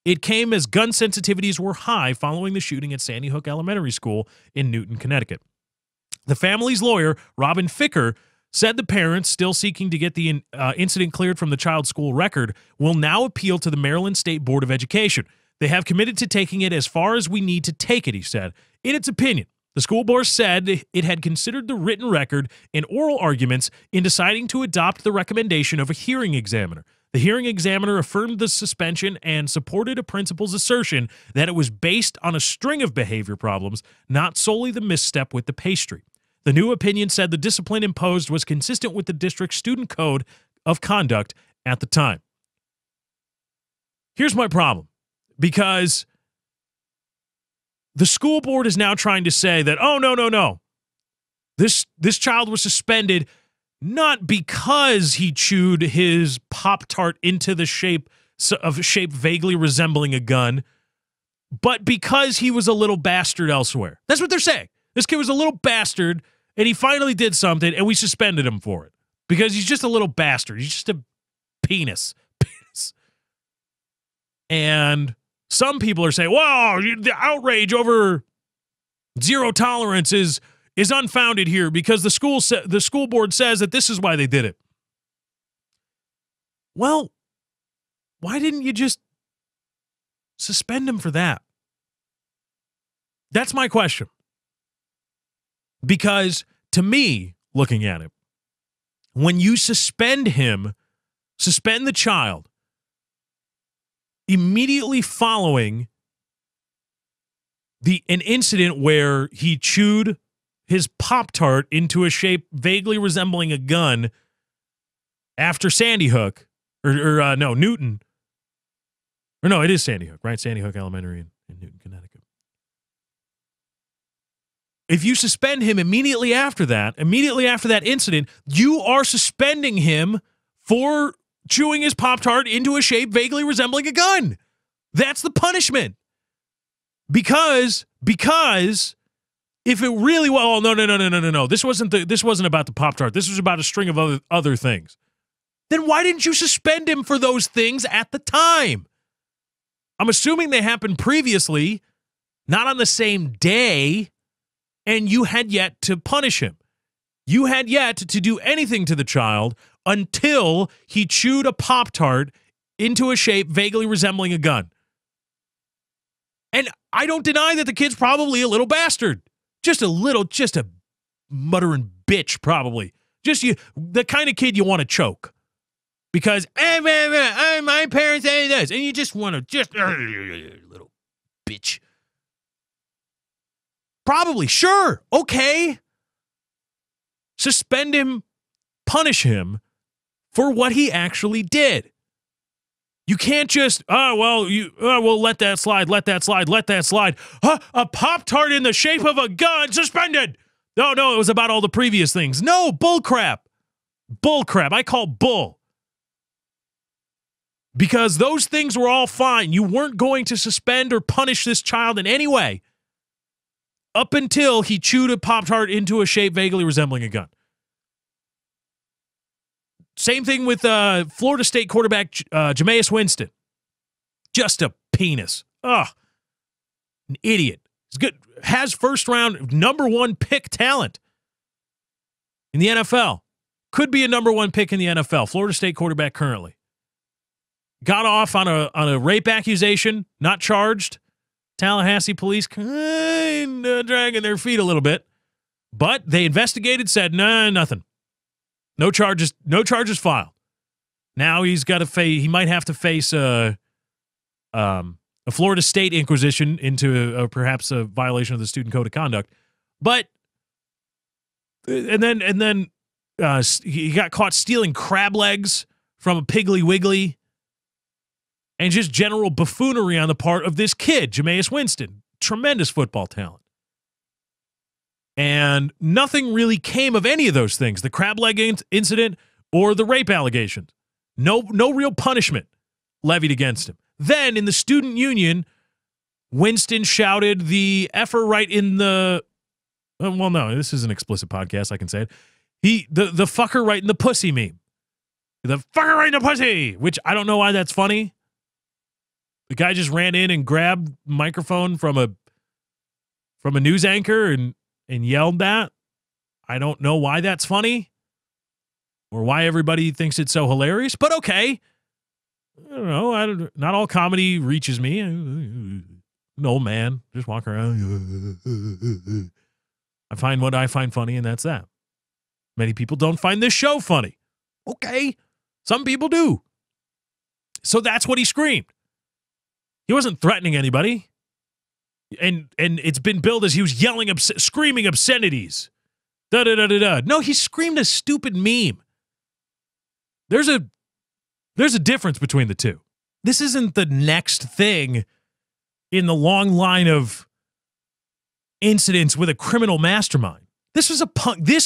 It came as gun sensitivities were high following the shooting at Sandy Hook Elementary School in Newton, Connecticut. The family's lawyer, Robin Ficker, said the parents, still seeking to get the incident cleared from the child's school record, will now appeal to the Maryland State Board of Education. They have committed to taking it as far as we need to take it, he said. In its opinion, the school board said it had considered the written record and oral arguments in deciding to adopt the recommendation of a hearing examiner. The hearing examiner affirmed the suspension and supported a principal's assertion that it was based on a string of behavior problems, not solely the misstep with the pastry. The new opinion said the discipline imposed was consistent with the district's student code of conduct at the time. Here's my problem, because the school board is now trying to say that, oh, no. This child was suspended not because he chewed his Pop-Tart into the shape vaguely resembling a gun, but because he was a little bastard elsewhere. That's what they're saying. This kid was a little bastard, and he finally did something, and we suspended him for it. Because he's just a little bastard. He's just a penis. And some people are saying, wow, the outrage over zero tolerance is unfounded here because the school board says that this is why they did it. Well, why didn't you just suspend him for that? That's my question. Because to me, looking at it, when you suspend the child, immediately following an incident where he chewed his Pop-Tart into a shape vaguely resembling a gun after Sandy Hook, Newton. Or no, it is Sandy Hook, right? Sandy Hook Elementary in Newton, Connecticut. If you suspend him immediately after that incident, you are suspending him for chewing his Pop-Tart into a shape vaguely resembling a gun. That's the punishment. Because if it really no. This wasn't about the Pop-Tart. This was about a string of other things. Then why didn't you suspend him for those things at the time? I'm assuming they happened previously, not on the same day, and you had yet to punish him. You had yet to do anything to the child until he chewed a Pop-Tart into a shape vaguely resembling a gun. And I don't deny that the kid's probably a little bastard. Just a muttering bitch, probably. The kind of kid you want to choke. Because, my parents say this, and you just want to, little bitch. Probably, sure, okay. Suspend him, punish him for what he actually did. You can't just, we'll let that slide. A Pop-Tart in the shape of a gun, suspended. No, it was about all the previous things. No, bullcrap. I call bull. Because those things were all fine. You weren't going to suspend or punish this child in any way up until he chewed a Pop-Tart into a shape vaguely resembling a gun. Same thing with Florida State quarterback Jameis Winston. Just a penis. Ugh. An idiot. He's good. Has first-round number one pick talent in the NFL. Could be a number one pick in the NFL. Florida State quarterback currently. Got off on a rape accusation, not charged. Tallahassee police kind of dragging their feet a little bit. But they investigated, said, nothing. No charges filed. Now he might have to face a Florida State inquisition into perhaps a violation of the student code of conduct. But and then he got caught stealing crab legs from a Piggly Wiggly. And just general buffoonery on the part of this kid, Jameis Winston. Tremendous football talent. And nothing really came of any of those things, the crab leg incident or the rape allegations. No real punishment levied against him. Then in the student union, Winston shouted the effer right in the, well, no, this is an explicit podcast, I can say it. The fucker right in the pussy meme. The fucker right in the pussy, which I don't know why that's funny. The guy just ran in and grabbed microphone from a news anchor and yelled that. I don't know why that's funny or why everybody thinks it's so hilarious, but okay. I don't know. Not all comedy reaches me. An old man just walk around. I find what I find funny, and that's that. Many people don't find this show funny. Okay. Some people do. So that's what he screamed. He wasn't threatening anybody. And it's been billed as he was yelling, screaming obscenities. Da-da-da-da-da. No, he screamed a stupid meme. There's a difference between the two. This isn't the next thing in the long line of incidents with a criminal mastermind. This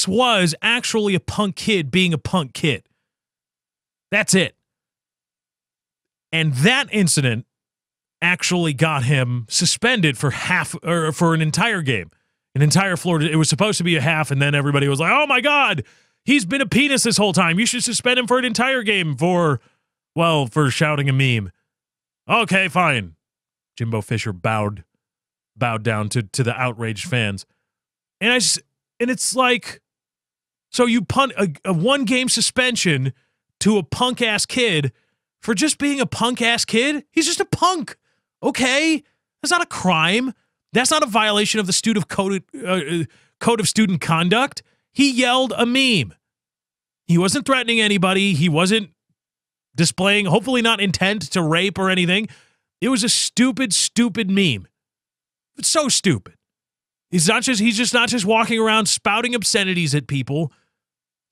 was actually a punk kid being a punk kid. That's it. And that incident actually got him suspended for for an entire game, an entire Florida. It was supposed to be a half, and then everybody was like, "Oh my God, he's been a penis this whole time. You should suspend him for an entire game for shouting a meme." Okay, fine. Jimbo Fisher bowed down to the outraged fans, and it's like, so you punt a 1-game suspension to a punk ass kid for just being a punk ass kid? He's just a punk. Okay, that's not a crime. That's not a violation of the code of student conduct. He yelled a meme. He wasn't threatening anybody. He wasn't displaying, hopefully not intent to rape or anything. It was a stupid, stupid meme. It's so stupid. He's just not just walking around spouting obscenities at people.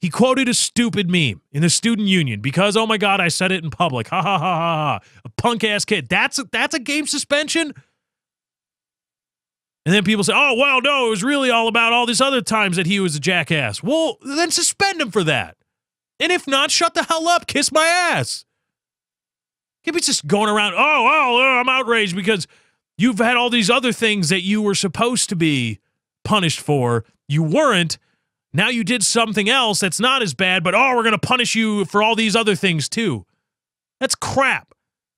He quoted a stupid meme in the student union because, oh my God, I said it in public. Ha ha ha ha ha. A punk ass kid. That's a game suspension. And then people say, oh, well, no, it was really all about all these other times that he was a jackass. Well, then suspend him for that. And if not, shut the hell up. Kiss my ass. Can't be just going around, oh, well, I'm outraged because you've had all these other things that you were supposed to be punished for. You weren't. Now you did something else that's not as bad, but we're going to punish you for all these other things too. That's crap.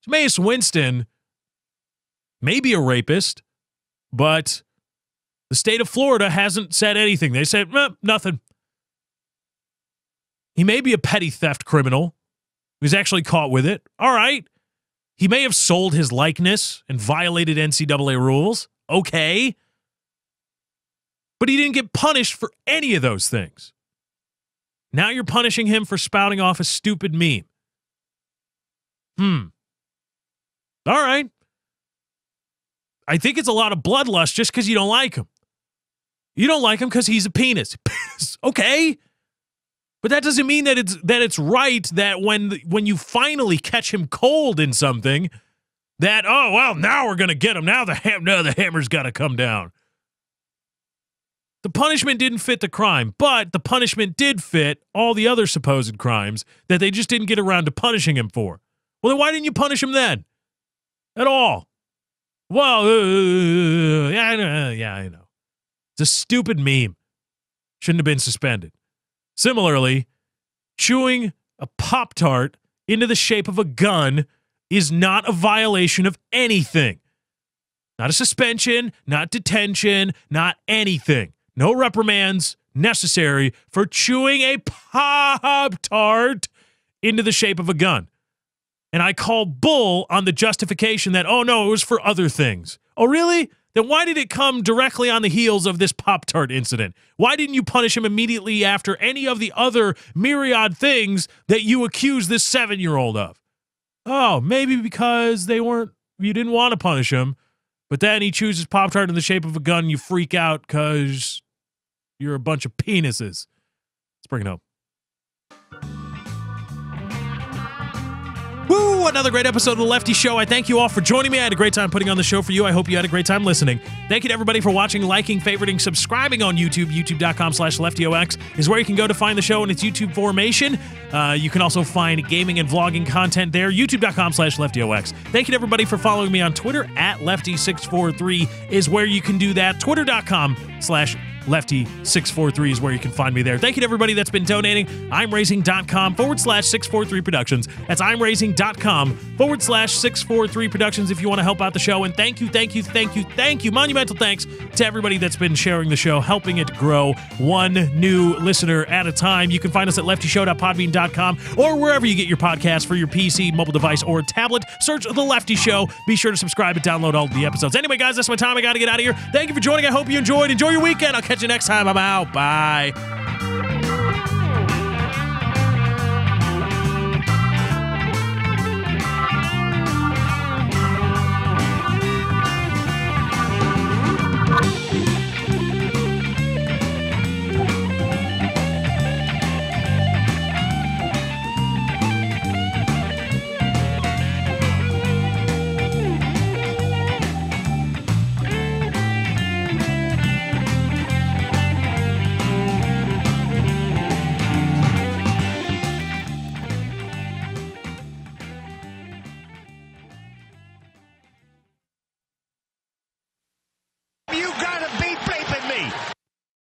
Jameis Winston may be a rapist, but the state of Florida hasn't said anything. They said, nothing. He may be a petty theft criminal. He was actually caught with it. All right. He may have sold his likeness and violated NCAA rules. Okay. But he didn't get punished for any of those things. Now you're punishing him for spouting off a stupid meme. All right. I think it's a lot of bloodlust just because you don't like him. You don't like him because he's a penis. Okay. But that doesn't mean that it's right that when you finally catch him cold in something, that, oh, well, now we're going to get him. Now the hammer's got to come down. The punishment didn't fit the crime, but the punishment did fit all the other supposed crimes that they just didn't get around to punishing him for. Well, then why didn't you punish him then? At all? Well, yeah, I know. It's a stupid meme. Shouldn't have been suspended. Similarly, chewing a Pop-Tart into the shape of a gun is not a violation of anything. Not a suspension, not detention, not anything. No reprimands necessary for chewing a Pop-Tart into the shape of a gun. And I call bull on the justification that, oh no, it was for other things. Oh really? Then why did it come directly on the heels of this Pop-Tart incident? Why didn't you punish him immediately after any of the other myriad things that you accuse this 7-year-old of? Oh, maybe because you didn't want to punish him, but then he chooses Pop-Tart in the shape of a gun, you freak out because you're a bunch of penises. Let's bring it home. another great episode of The Lefty Show. I thank you all for joining me. I had a great time putting on the show for you. I hope you had a great time listening. Thank you to everybody for watching, liking, favoriting, subscribing on YouTube. YouTube.com/LeftyOX is where you can go to find the show in its YouTube formation. You can also find gaming and vlogging content there. YouTube.com/LeftyOX. Thank you to everybody for following me on Twitter. @Lefty643 is where you can do that. Twitter.com/Lefty643 is where you can find me there. Thank you to everybody that's been donating. I'mRaising.com/643 Productions. That's I'mRaising.com/643 Productions if you want to help out the show. And thank you, monumental thanks to everybody that's been sharing the show, helping it grow one new listener at a time. You can find us at leftyshow.podbean.com or wherever you get your podcasts for your PC, mobile device, or tablet. Search The Lefty Show. Be sure to subscribe and download all of the episodes. Anyway, guys, that's my time. I got to get out of here. Thank you for joining. I hope you enjoyed. Enjoy your weekend. I'll catch you next time. I'm out. Bye.